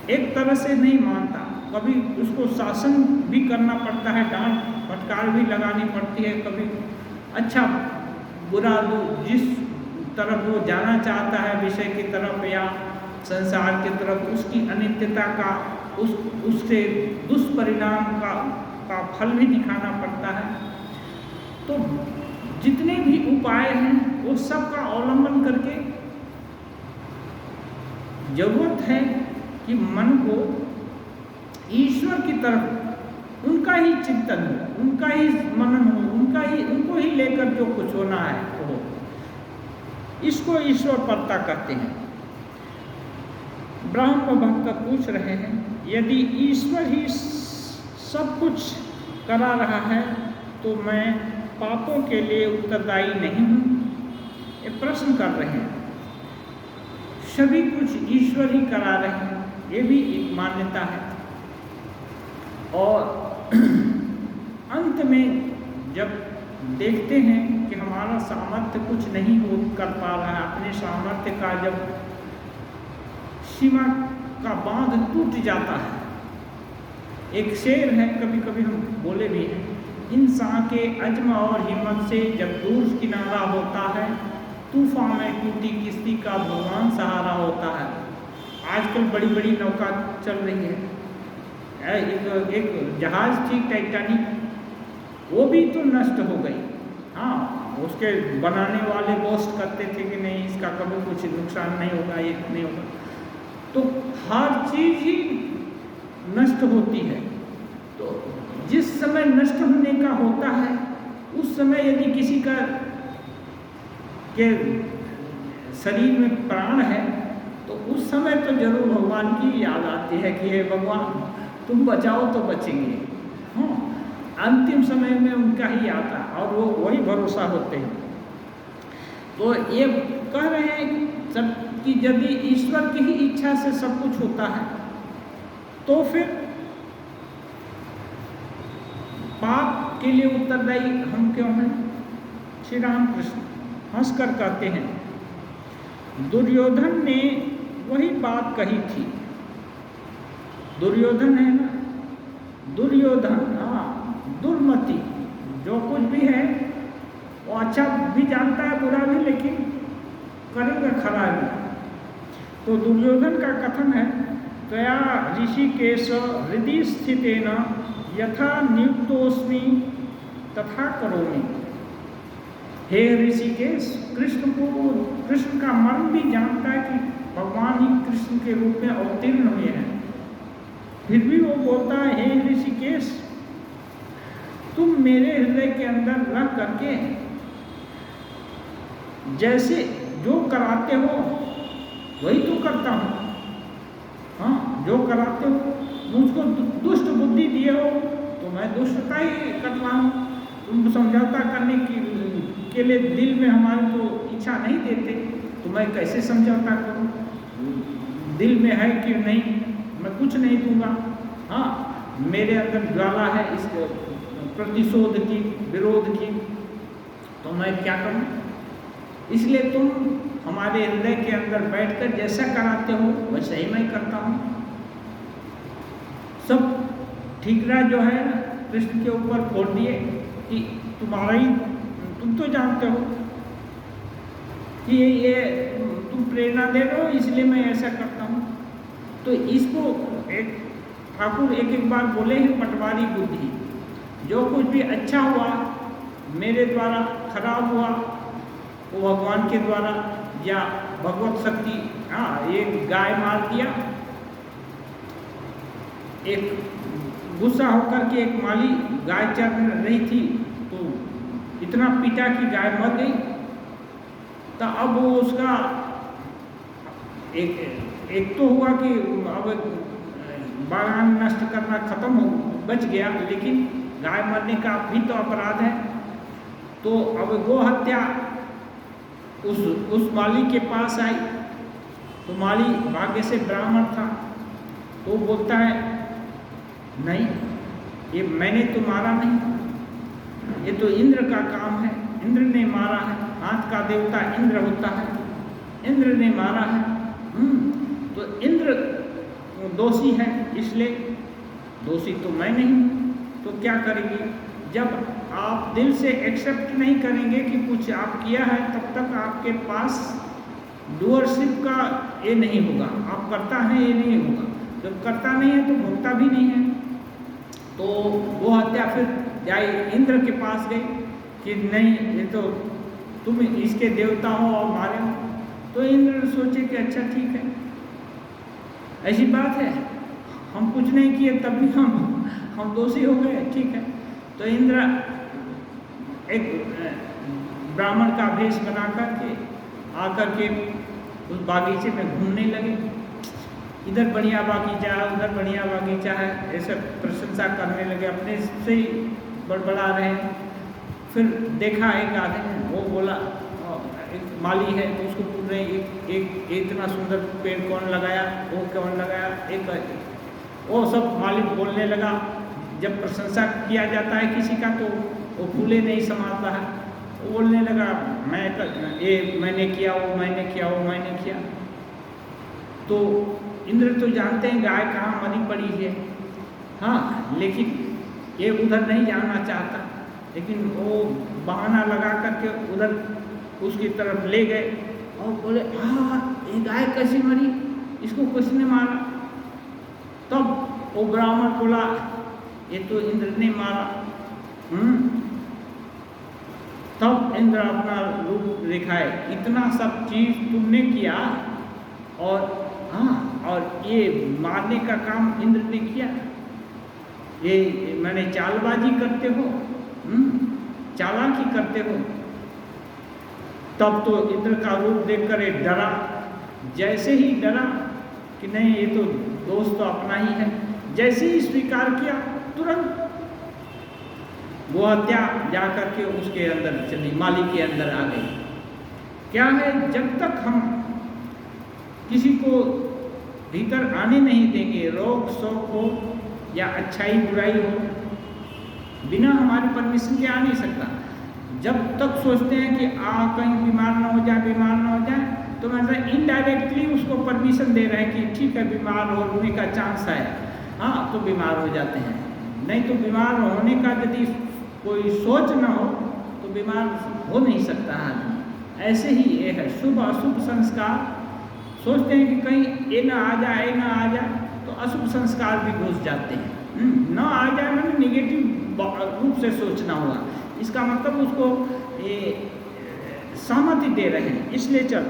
एक तरह से नहीं मानता। कभी उसको शासन भी करना पड़ता है, डांट फटकार भी लगानी पड़ती है, कभी अच्छा बुरा जिस तरफ वो जाना चाहता है विषय की तरफ या संसार की तरफ, उसकी अनित्यता का, उससे दुष्परिणाम का फल भी दिखाना पड़ता है। तो जितने भी उपाय हैं वो सब का अवलंबन करके जरूरत है कि मन को ईश्वर की तरफ उनका ही चिंतन हो, उनका ही मनन हो, उनको ही लेकर जो कुछ होना है हो। इसको ईश्वर परता कहते हैं। ब्रह्म भक्त पूछ रहे हैं, यदि ईश्वर ही सब कुछ करा रहा है तो मैं पापों के लिए उत्तरदायी नहीं हूँ। ये प्रश्न कर रहे हैं। सभी कुछ ईश्वर ही करा रहे हैं, ये भी एक मान्यता है। और अंत में जब देखते हैं कि हमारा सामर्थ्य कुछ नहीं हो कर पा रहा है, अपने सामर्थ्य का जब सीमा का बांध टूट जाता है। एक शेर है, कभी कभी हम बोले भी हैं, इंसान के अज़्म और हिम्मत से जब दूर किनारा होता है, तूफान में टूटी किश्ती का भगवान सहारा होता है। आजकल बड़ी बड़ी नौका चल रही है, एक जहाज थी टाइटैनिक, वो भी तो नष्ट हो गई। हाँ, उसके बनाने वाले बोस्ट करते थे कि नहीं इसका कभी कुछ नुकसान नहीं होगा, ये नहीं होगा। तो हर चीज़ ही नष्ट होती है। तो जिस समय नष्ट होने का होता है, उस समय यदि किसी का के शरीर में प्राण है, तो उस समय तो जरूर भगवान की याद आती है कि हे भगवान तुम बचाओ तो बचेंगे। हाँ, अंतिम समय में उनका ही आता है और वो वही भरोसा होते हैं। तो ये कह रहे हैं सब कि यदि ईश्वर की ही इच्छा से सब कुछ होता है, तो फिर पाप के लिए उत्तरदायी हम क्यों हैं? श्री रामकृष्ण हंसकर कहते हैं, दुर्योधन ने वही बात कही थी। दुर्योधन है ना, दुर्योधन, हाँ, दुर्मति, जो कुछ भी है वो अच्छा भी जानता है बुरा भी, लेकिन करेगा खराबी। तो दुर्योधन का कथन है, त्वया ऋषिकेश हृदि स्थितेन यथा नियुक्तोस्मि तथा करोमि। हे ऋषिकेश, कृष्ण का मन भी जानता है कि भगवान ही कृष्ण के रूप में अवतीर्ण हुए हैं, फिर भी वो बोलता है, हे ऋषिकेश, तुम मेरे हृदय के अंदर रह करके जैसे जो कराते हो वही तो करता हूँ। हाँ, जो कराते हो, मुझको दुष्ट बुद्धि दिए हो तो मैं दुष्टता ही करता हूँ। तुम समझौता करने के लिए दिल में हमारे को इच्छा नहीं देते, तो मैं कैसे समझौता करूँ? दिल में है कि नहीं, मैं कुछ नहीं दूंगा। हाँ, मेरे अंदर ज्वाला है इस प्रतिशोध की, विरोध की, तो मैं क्या करूँ? इसलिए तुम हमारे हृदय के अंदर बैठकर जैसा कराते हो वैसा ही मैं करता हूँ। सब ठीकरा जो है कृष्ण के ऊपर फोड़ दिए कि तुम्हारा ही, तुम तो जानते हो कि ये तुम प्रेरणा दे रहे हो, इसलिए मैं ऐसा करता हूँ। तो इसको एक ठाकुर एक बार बोले हैं, पटवारी बुद्धि। जो कुछ भी अच्छा हुआ मेरे द्वारा, खराब हुआ वो भगवान के द्वारा या भगवत शक्ति। हाँ, एक गाय मार दिया, एक गुस्सा होकर के एक माली गाय चर रही थी तो इतना पीटा कि गाय मर गई। तो अब वो उसका एक तो हुआ कि अब बागान नष्ट करना खत्म हो, बच गया, लेकिन गाय मरने का भी तो अपराध है। तो अब गो हत्या उस माली के पास आई, तो माली भाग्य से ब्राह्मण था, तो बोलता है नहीं, ये मैंने तो मारा नहीं, ये तो इंद्र का काम है, इंद्र ने मारा है, हाथ का देवता इंद्र होता है, इंद्र ने मारा है। तो इंद्र दोषी है, इसलिए दोषी तो मैं नहीं। तो क्या करेंगे? जब आप दिल से एक्सेप्ट नहीं करेंगे कि कुछ आप किया है, तब तक आपके पास डूअरशिप का ये नहीं होगा, आप करता है ये नहीं होगा। जब करता नहीं है तो भोगता भी नहीं है। तो वो हत्या फिर जाए इंद्र के पास गई कि नहीं, ये तो तुम इसके देवता हो और मारे हो। तो इंद्र सोचे कि अच्छा ठीक है, ऐसी बात है, हम कुछ नहीं किए तब भी हम दोषी हो गए, ठीक है। तो इंद्र एक ब्राह्मण का भेष बना करके आकर के उस बागीचे में घूमने लगे। इधर बढ़िया बागीचा है, उधर बढ़िया बागीचा है, ऐसे प्रशंसा करने लगे, अपने से ही बड़बड़ा रहे हैं। फिर देखा एक आदमी, वो बोला, एक माली है, तो उसको पूछ रहे एक इतना सुंदर पेड़ कौन लगाया, वो कौन लगाया, एक वो सब मालिक बोलने लगा। जब प्रशंसा किया जाता है किसी का तो वो फूले नहीं संभालता है, वो बोलने लगा ये मैंने किया, वो मैंने किया, वो मैंने किया। तो इंद्र तो जानते हैं गाय कहाँ मरी पड़ी है, हाँ, लेकिन ये उधर नहीं जाना चाहता, लेकिन वो बहाना लगा करके उधर उसकी तरफ ले गए और बोले हाँ ये गाय कैसी मरी, इसको किसने मारा? तब वो ब्राह्मण बोला ये तो इंद्र ने मारा। तब इंद्र अपना रूप दिखाए, इतना सब चीज तुमने किया और हाँ, और ये मारने का काम इंद्र ने किया, ये मैंने चालबाजी करते हो, चालाकी करते हो। तब तो इंद्र का रूप देखकर ये डरा, जैसे ही डरा कि नहीं ये तो दोस्त तो अपना ही है, जैसे ही स्वीकार किया तुरंत वो हत्या जा करके उसके अंदर चली, माली के अंदर आ गई। क्या है, जब तक हम किसी को भीतर आने नहीं देंगे, रोग शोक हो या अच्छाई बुराई हो, बिना हमारी परमिशन के आ नहीं सकता। जब तक सोचते हैं कि कहीं बीमार ना हो जाए, बीमार ना हो जाए, तो मतलब इनडायरेक्टली उसको परमिशन दे रहे हैं कि ठीक है बीमार होने का चांस है, हाँ तो बीमार हो जाते हैं। नहीं तो बीमार होने का यदि कोई सोच ना हो तो बीमार हो नहीं सकता आदमी। ऐसे ही ये है, शुभ अशुभ संस्कार सोचते हैं कि कहीं ये ना आ जाए, ये ना आ जाए, तो अशुभ संस्कार भी घुस जाते हैं। ना आ जाए मैंने निगेटिव रूप से सोचना हुआ, इसका मतलब उसको ये सहमति दे रहे हैं, इसलिए चल।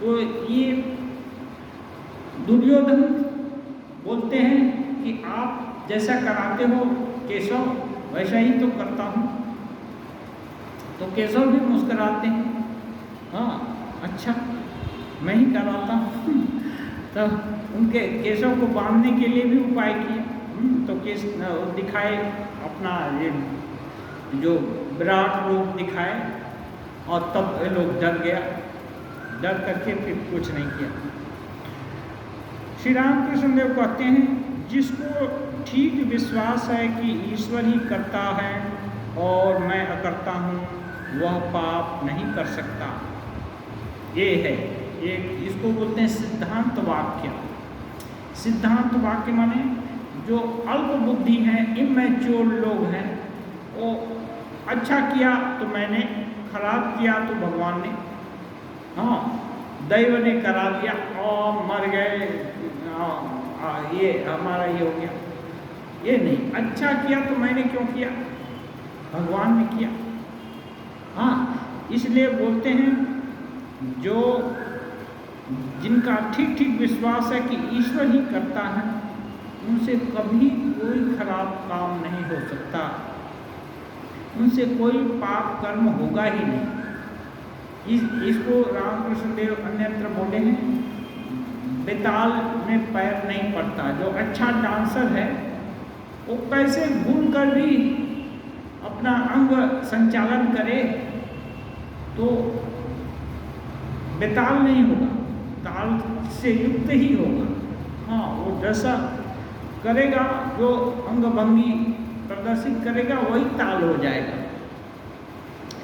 तो ये दुर्योधन बोलते हैं कि आप जैसा कराते हो केशव वैसा ही तो करता हूँ। तो केशव भी मुस्कुराते हैं, हाँ अच्छा मैं ही कराता हूँ। तो उनके केशव को बांधने के लिए भी उपाय किए, तो केश दिखाए अपना ये जो विराट रूप दिखाए, और तब ये लोग डर गया, डर करके फिर कुछ नहीं किया। श्री रामकृष्ण देव कहते हैं जिसको ठीक विश्वास है कि ईश्वर ही करता है और मैं अकर्ता हूँ, वह पाप नहीं कर सकता। ये है, ये इसको बोलते हैं सिद्धांत वाक्य। सिद्धांत वाक्य माने जो अल्प बुद्धि हैं, इमैच्योर लोग हैं, वो अच्छा किया तो मैंने, खराब किया तो भगवान ने, हाँ दैव ने करा दिया और मर गए, ये हमारा ये हो गया। ये नहीं, अच्छा किया तो मैंने क्यों किया, भगवान ने किया। हाँ इसलिए बोलते हैं जो जिनका ठीक ठीक विश्वास है कि ईश्वर ही करता है, उनसे कभी कोई खराब काम नहीं हो सकता, उनसे कोई पाप कर्म होगा ही नहीं। इसको रामकृष्ण देव अन्यत्र बोले हैं, बेताल में पैर नहीं पड़ता। जो अच्छा डांसर है वो कैसे भूल कर भी अपना अंग संचालन करे तो बेताल नहीं होगा, ताल से युक्त ही होगा। हाँ वो जैसा करेगा, जो अंग भंगी प्रदर्शित करेगा वही ताल हो जाएगा।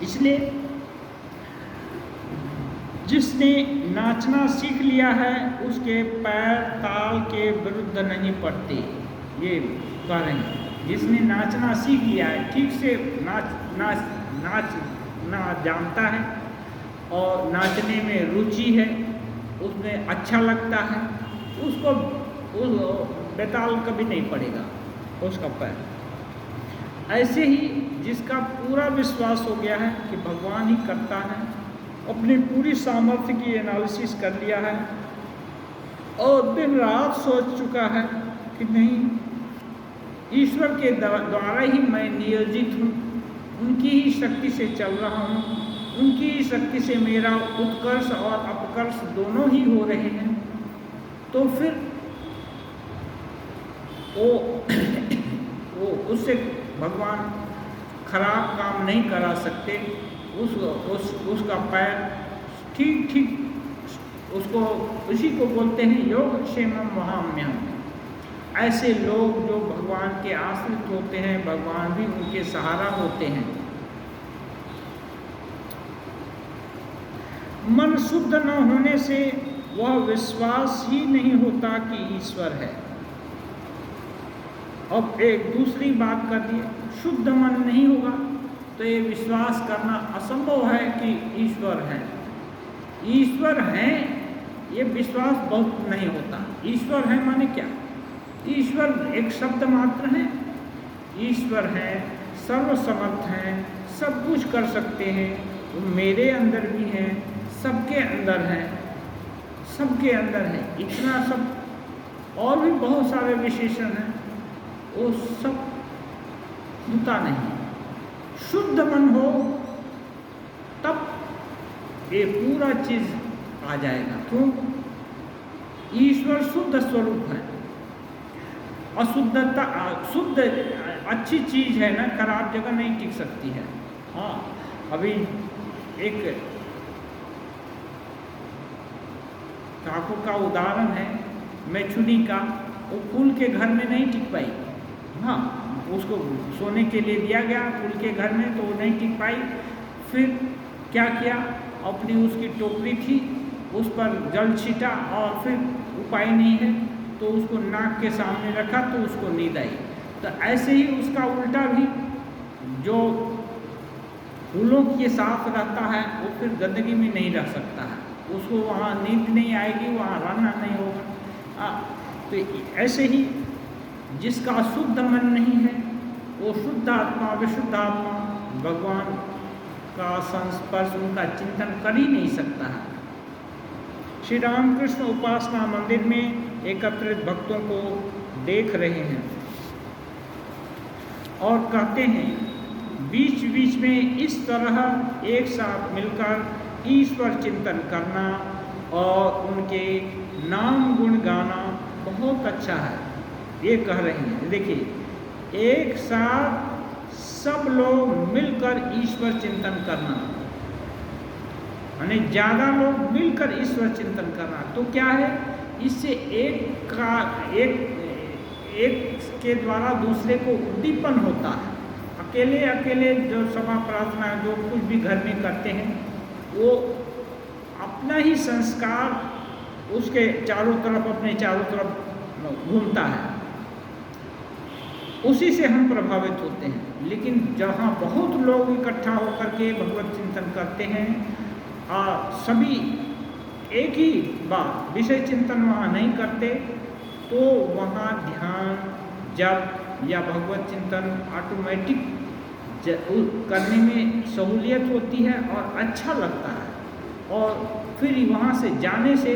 इसलिए जिसने नाचना सीख लिया है उसके पैर ताल के विरुद्ध नहीं पड़ते। ये कह रहे हैं जिसने नाचना सीख लिया है, ठीक से नाचना जानता है और नाचने में रुचि है, उसमें अच्छा लगता है, उसको बेताल कभी नहीं पड़ेगा उसका पैर। ऐसे ही जिसका पूरा विश्वास हो गया है कि भगवान ही करता है, अपनी पूरी सामर्थ्य की एनालिसिस कर लिया है और दिन रात सोच चुका है कि नहीं ईश्वर के द्वारा ही मैं नियोजित हूँ, उनकी ही शक्ति से चल रहा हूँ, उनकी ही शक्ति से मेरा उत्कर्ष और अपकर्ष दोनों ही हो रहे हैं, तो फिर वो उससे भगवान खराब काम नहीं करा सकते। उसका पैर ठीक ठीक उसको, उसी को बोलते हैं योग क्षेमम वहाम्यम। ऐसे लोग जो भगवान के आश्रित होते हैं, भगवान भी उनके सहारा होते हैं, मन शुद्ध न होने से वह विश्वास ही नहीं होता कि ईश्वर है। अब एक दूसरी बात कर दी, शुद्ध मन नहीं होगा तो ये विश्वास करना असंभव है कि ईश्वर है। ईश्वर है ये विश्वास बहुत नहीं होता। ईश्वर है माने क्या? ईश्वर एक शब्द मात्र है। ईश्वर है, सर्वसमर्थ हैं, सब कुछ कर सकते हैं, वो मेरे अंदर भी हैं, सबके अंदर हैं, सबके अंदर है। इतना सब और भी बहुत सारे विशेषण हैं, वो सब होता नहीं। शुद्ध मन हो तब ये पूरा चीज आ जाएगा। क्यों? ईश्वर शुद्ध स्वरूप है। अशुद्धता शुद्ध अच्छी चीज है ना, खराब जगह नहीं टिक सकती है। हाँ, अभी एक ठाकुर का उदाहरण है, मैथुनी का, वो फूल के घर में नहीं टिक पाई। हाँ, उसको सोने के लिए दिया गया फूल के घर में, तो वो नहीं टिक पाई। फिर क्या किया, अपनी उसकी टोकरी थी उस पर जल छीटा और फिर उपाय नहीं है तो उसको नाक के सामने रखा तो उसको नींद आई। तो ऐसे ही उसका उल्टा भी, जो फूलों के साथ रहता है वो फिर गंदगी में नहीं रह सकता है, उसको वहाँ नींद नहीं आएगी, वहाँ रहना नहीं होगा। तो ऐसे ही जिसका शुद्ध मन नहीं है वो शुद्ध आत्मा, विशुद्ध आत्मा, भगवान का संस्पर्श, उनका चिंतन कर ही नहीं सकता है। श्री रामकृष्ण उपासना मंदिर में एकत्रित भक्तों को देख रहे हैं और कहते हैं, बीच बीच में इस तरह एक साथ मिलकर ईश्वर चिंतन करना और उनके नाम गुण गाना बहुत अच्छा है। ये कह रहे हैं, देखिए, एक साथ सब लोग मिलकर ईश्वर चिंतन करना, यानी ज़्यादा लोग मिलकर ईश्वर चिंतन करना, तो क्या है, इससे एक के द्वारा दूसरे को उद्दीपन होता है। अकेले अकेले जो सभा प्रार्थना जो कुछ भी घर में करते हैं, वो अपना ही संस्कार उसके चारों तरफ, अपने चारों तरफ घूमता है, उसी से हम प्रभावित होते हैं। लेकिन जहाँ बहुत लोग इकट्ठा होकर के भगवत चिंतन करते हैं, सभी एक ही बात, विषय चिंतन वहाँ नहीं करते, तो वहाँ ध्यान, जप या भगवत चिंतन ऑटोमेटिक करने में सहूलियत होती है और अच्छा लगता है। और फिर वहाँ से जाने से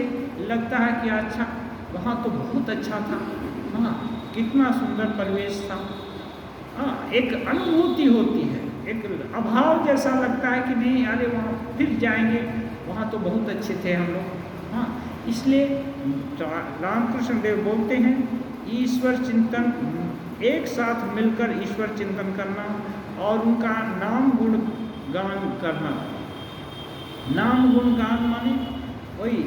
लगता है कि अच्छा, वहाँ तो बहुत अच्छा था, हाँ कितना सुंदर परिवेश था। हाँ, एक अनुभूति होती है, एक अभाव जैसा लगता है कि नहीं, अरे वहाँ फिर जाएंगे, वहाँ तो बहुत अच्छे थे हम लोग। हाँ, इसलिए रामकृष्ण देव बोलते हैं, ईश्वर चिंतन, एक साथ मिलकर ईश्वर चिंतन करना और उनका नाम गुण गान करना। नाम गुण गान माने वही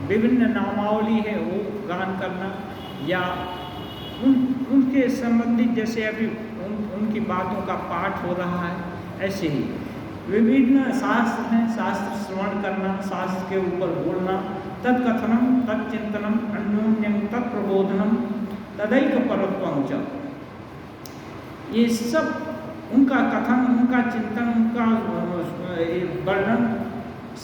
विभिन्न नामावली है वो गान करना, या उनके संबंधित, जैसे अभी उनकी बातों का पाठ हो रहा है, ऐसे ही विभिन्न शास्त्र हैं, शास्त्र श्रवण करना, शास्त्र के ऊपर बोलना, तत्कथनम तत्चिंतनम अन्योन्यम तत्प्रबोधनम तदैक परत्वं च। ये सब उनका कथन, उनका चिंतन, उनका वर्णन,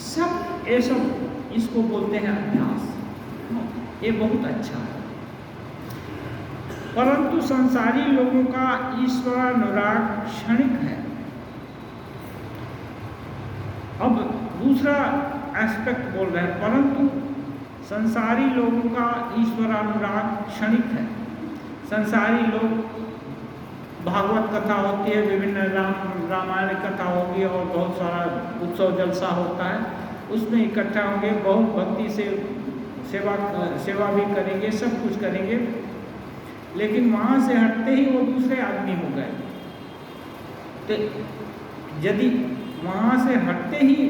सब ये सब इसको बोलते हैं अभ्यास। ये बहुत अच्छा है। परंतु संसारी लोगों का ईश्वरानुराग क्षणिक है। अब दूसरा एस्पेक्ट बोल रहे हैं, परंतु संसारी लोगों का ईश्वरानुराग क्षणिक है। संसारी लोग, भागवत कथा होती है, विभिन्न रामायण कथा होगी और बहुत सारा उत्सव जलसा होता है, उसमें इकट्ठा होंगे, बहुत भक्ति से सेवा भी करेंगे, सब कुछ करेंगे, लेकिन वहाँ से हटते ही वो दूसरे आदमी हो गए। तो यदि वहाँ से हटते ही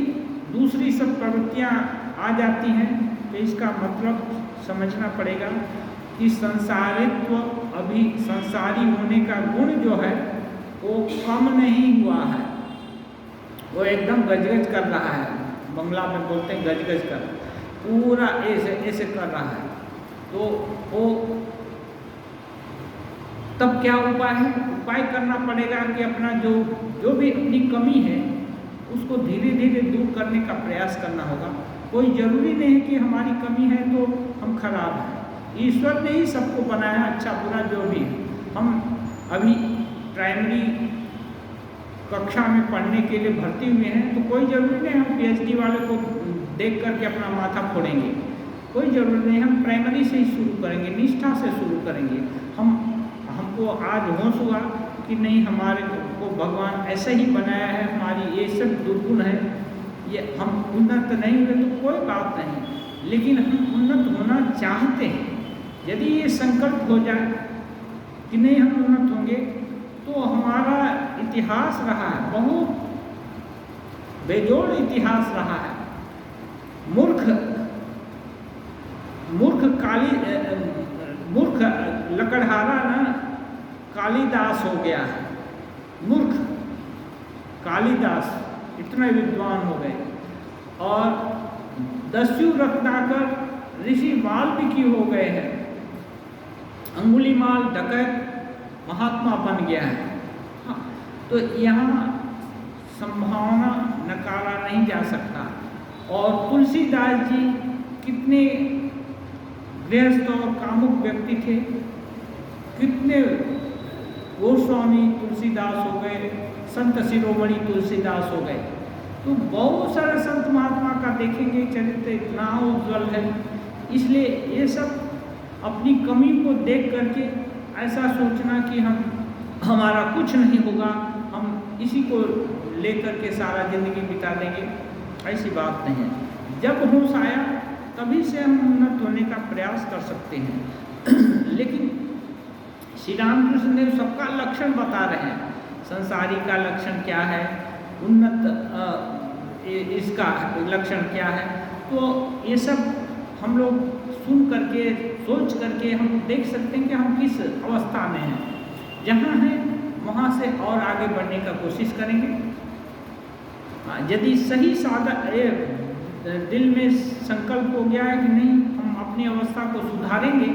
दूसरी सब प्रवृत्तियाँ आ जाती हैं, तो इसका मतलब समझना पड़ेगा कि संसारित्व, अभी संसारी होने का गुण जो है वो कम नहीं हुआ है, वो एकदम गजगज कर रहा है। बंगला में बोलते हैं गज गज कर, पूरा ऐसे ऐसे कर रहा है, तो वो तब क्या उपाय है? उपाय करना पड़ेगा कि अपना जो भी अपनी कमी है उसको धीरे धीरे दूर करने का प्रयास करना होगा। कोई ज़रूरी नहीं है कि हमारी कमी है तो हम खराब हैं। ईश्वर ने ही सबको बनाया, अच्छा बुरा जो भी है। हम अभी प्राइमरी कक्षा में पढ़ने के लिए भर्ती हुए हैं, तो कोई ज़रूरी नहीं हम PhD वाले को देख करके अपना माथा फोड़ेंगे, कोई ज़रूरी नहीं। हम प्राइमरी से ही शुरू करेंगे, निष्ठा से शुरू करेंगे। हमको आज होश हुआ कि नहीं, हमारे को भगवान ऐसे ही बनाया है, हमारी ये सब दुर्गुण है, ये हम उन्नत नहीं हुए तो कोई बात नहीं, लेकिन हम उन्नत होना चाहते हैं। यदि ये संकल्प हो जाए कि नहीं हम उन्नत होंगे, तो हमारा इतिहास रहा है, बहुत बेजोड़ इतिहास रहा है। मूर्ख लकड़हारा ना कालिदास हो गया है। मूर्ख कालिदास इतने विद्वान हो गए, और दस्यु रत्नाकर ऋषि वाल्मीकि हो गए हैं। अंगुलीमाल डकैत महात्मा बन गया है। हाँ, तो यहाँ संभावना नकारा नहीं जा सकता। और तुलसीदास जी कितने गृहस्थ और कामुक व्यक्ति थे, कितने गोस्वामी तुलसीदास हो गए, संत शिरोमणि तुलसीदास हो गए। तो बहुत सारे संत महात्मा का देखेंगे चरित्र इतना उज्ज्वल है। इसलिए ये सब अपनी कमी को देख करके ऐसा सोचना कि हमारा कुछ नहीं होगा, हम इसी को लेकर के सारा जिंदगी बिता देंगे, ऐसी बात नहीं है। जब होश आया तभी से हम उन्नत होने का प्रयास कर सकते हैं। लेकिन श्री रामकृष्ण देव सबका लक्षण बता रहे हैं। संसारी का लक्षण क्या है, उन्नत इसका लक्षण क्या है। तो ये सब हम लोग सुन करके सोच करके हम देख सकते हैं कि हम किस अवस्था में हैं। जहाँ हैं वहाँ से और आगे बढ़ने का कोशिश करेंगे। यदि सही सादा दिल में संकल्प हो गया है कि नहीं हम अपनी अवस्था को सुधारेंगे,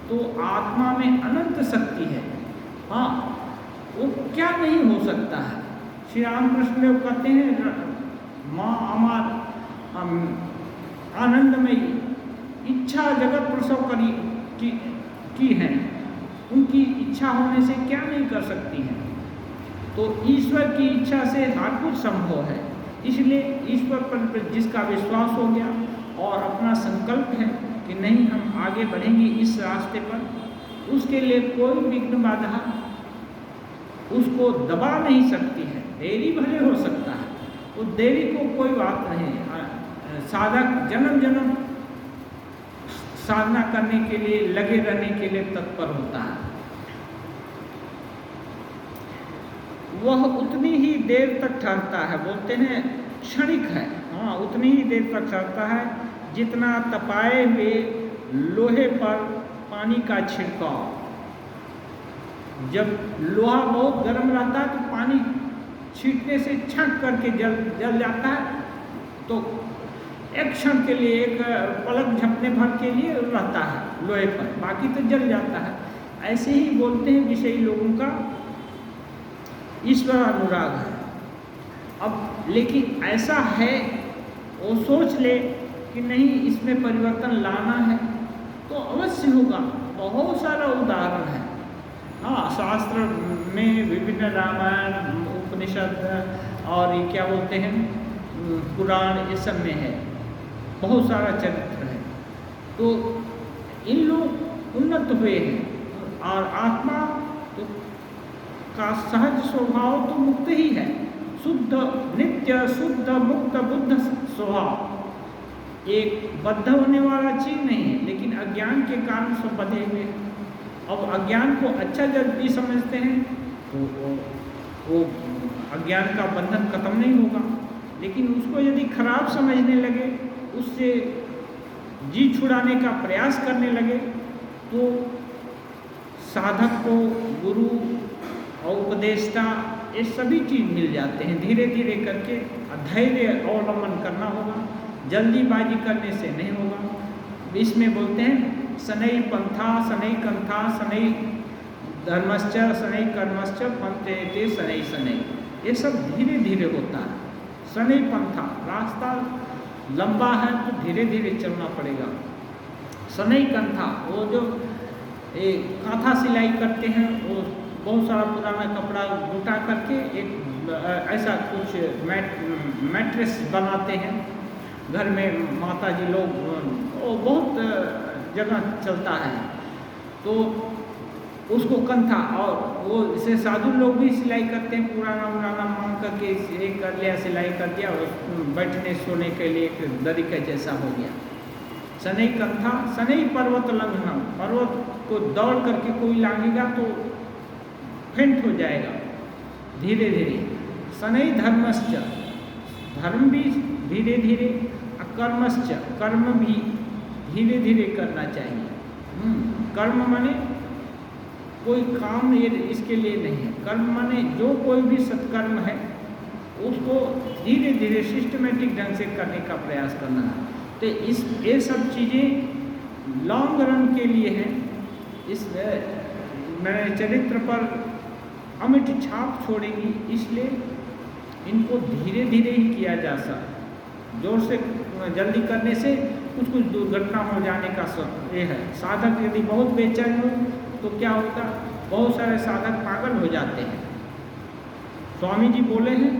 तो आत्मा में अनंत शक्ति है। हाँ, वो क्या नहीं हो सकता है। श्री रामकृष्ण देव कहते हैं माँ अमार आनंदमयी इच्छा जगत प्रसव की है, उनकी इच्छा होने से क्या नहीं कर सकती हैं। तो ईश्वर की इच्छा से हर कुछ संभव है। इसलिए ईश्वर पर जिसका विश्वास हो गया और अपना संकल्प है कि नहीं हम आगे बढ़ेंगे इस रास्ते पर, उसके लिए कोई विघ्न बाधा उसको दबा नहीं सकती है। देरी भले हो सकता है, तो देरी को कोई बात नहीं। साधक जन्म जन्म साधना करने के लिए, लगे रहने के लिए तत्पर होता है। वह उतनी ही देर तक ठहरता है, बोलते हैं क्षणिक है। हाँ, उतनी ही देर तक ठहरता है जितना तपाए हुए लोहे पर पानी का छिड़काव। जब लोहा बहुत गर्म रहता है तो पानी छींटने से छक करके जल जाता है, तो एक क्षण के लिए, एक पलक झपने भर के लिए रहता है लोहे पर, बाकी तो जल जाता है। ऐसे ही बोलते हैं विषयी लोगों का ईश्वर अनुराग है। अब लेकिन ऐसा है, वो सोच ले कि नहीं इसमें परिवर्तन लाना है तो अवश्य होगा। बहुत सारा उदाहरण है। हाँ, शास्त्र में विभिन्न रामायण, उपनिषद और ये क्या बोलते हैं पुराण, ये सब में है, बहुत सारा चरित्र है। तो इन लोग उन्नत हुए हैं और आत्मा तो का सहज स्वभाव तो मुक्त ही है, शुद्ध नित्य शुद्ध मुक्त बुद्ध स्वभाव। एक बद्ध होने वाला चीज नहीं है, लेकिन अज्ञान के कारण सब बधे हुए हैं। अब अज्ञान को अच्छा जब भी समझते हैं तो वो अज्ञान का बंधन खत्म नहीं होगा, लेकिन उसको यदि खराब समझने लगे, उससे जी छुड़ाने का प्रयास करने लगे, तो साधक को गुरु और उपदेष्टा ये सभी चीज़ मिल जाते हैं। धीरे धीरे करके धैर्य अवलंबन करना होगा, जल्दीबाजी करने से नहीं होगा। इसमें बोलते हैं शनै पंथा शनै कंथा शनै धर्मश्च शनै कर्मश्च पंथेते शनै शनै। ये सब धीरे धीरे होता है। शनै पंथा, रास्ता लंबा है तो धीरे धीरे चलना पड़ेगा। शनै कंथा, वो जो कांथा सिलाई करते हैं, वो बहुत सारा पुराना कपड़ा जुटा करके एक ऐसा कुछ मैट्रेस बनाते हैं घर में माता जी लोग, वो बहुत जगह चलता है, तो उसको कंथा, और वो इसे साधु लोग भी सिलाई करते हैं, पुराना पुराना मांग करके ये कर लिया, सिलाई कर दिया, और बैठने सोने के लिए एक दरी का जैसा हो गया। शनै कंथा शनै पर्वत लंघनम, पर्वत को दौड़ करके कोई लांघेगा तो फेंट हो जाएगा धीरे धीरे। शनै धर्मश्च, धर्म भी धीरे धीरे, कर्मश्च, कर्म भी धीरे धीरे करना चाहिए। कर्म माने कोई काम ये इसके लिए नहीं है, कर्म माने जो कोई भी सत्कर्म है उसको धीरे धीरे सिस्टमेटिक ढंग से करने का प्रयास करना है। तो ये सब चीज़ें लॉन्ग रन के लिए हैं। इस मेरे चरित्र पर अमिट छाप छोड़ेगी, इसलिए इनको धीरे धीरे ही किया जा सकता। जोर से जल्दी करने से कुछ कुछ दुर्घटना हो जाने का ये है। साधक यदि बहुत बेचैन हो तो क्या होगा, बहुत सारे साधक पागल हो जाते हैं। स्वामी जी बोले हैं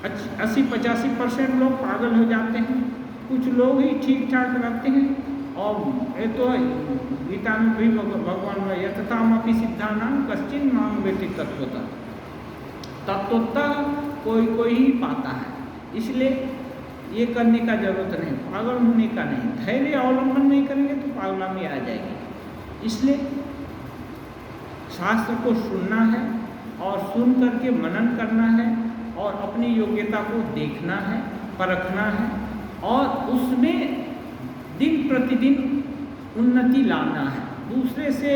80-85% लोग पागल हो जाते हैं, कुछ लोग ही ठीक ठाक रहते हैं। और ये तो गीता में भी भगवान यथामपि सिद्धानां कश्चिन मांग बेटी तत्वता कोई ही पाता है। इसलिए ये करने का जरूरत नहीं, पागल होने का नहीं। धैर्य अवलंबन नहीं करेंगे तो पागलामी आ जाएगी। इसलिए शास्त्र को सुनना है और सुन करके मनन करना है और अपनी योग्यता को देखना है, परखना है, और उसमें दिन प्रतिदिन उन्नति लाना है। दूसरे से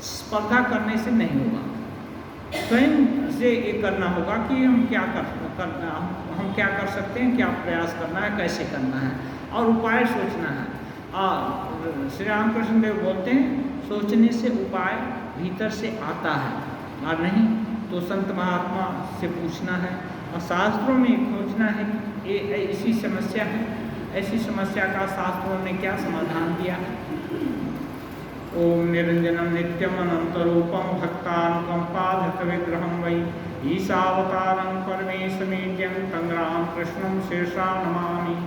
स्पर्धा करने से नहीं होगा, स्वयं से ये करना होगा कि हम क्या कर सकते हैं, क्या प्रयास करना है, कैसे करना है, और उपाय सोचना है। और श्री रामकृष्ण देव बोलते हैं सोचने से उपाय भीतर से आता है, और नहीं तो संत महात्मा से पूछना है और शास्त्रों में खोजना है कि ये ऐसी समस्या है, ऐसी समस्या का शास्त्रों ने क्या समाधान दिया है। ओम निरंजनम नित्यम अनंतरूपम भक्तानुकंपाधृत विग्रहम वै ईशावतारं परमेशमीड्यं तं रामकृष्णं शीर्षा नमामि।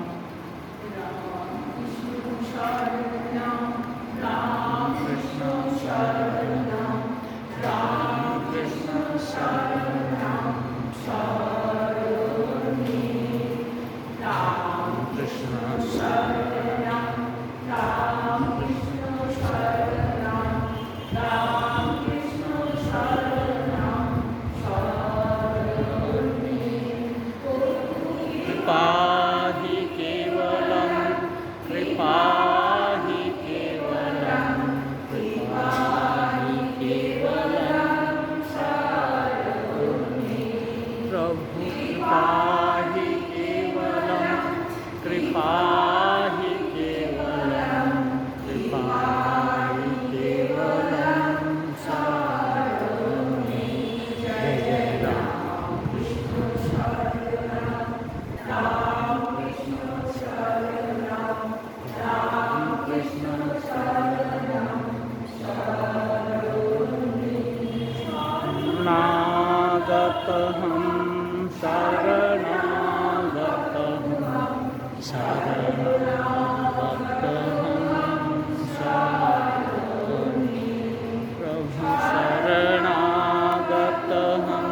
शरणागतहं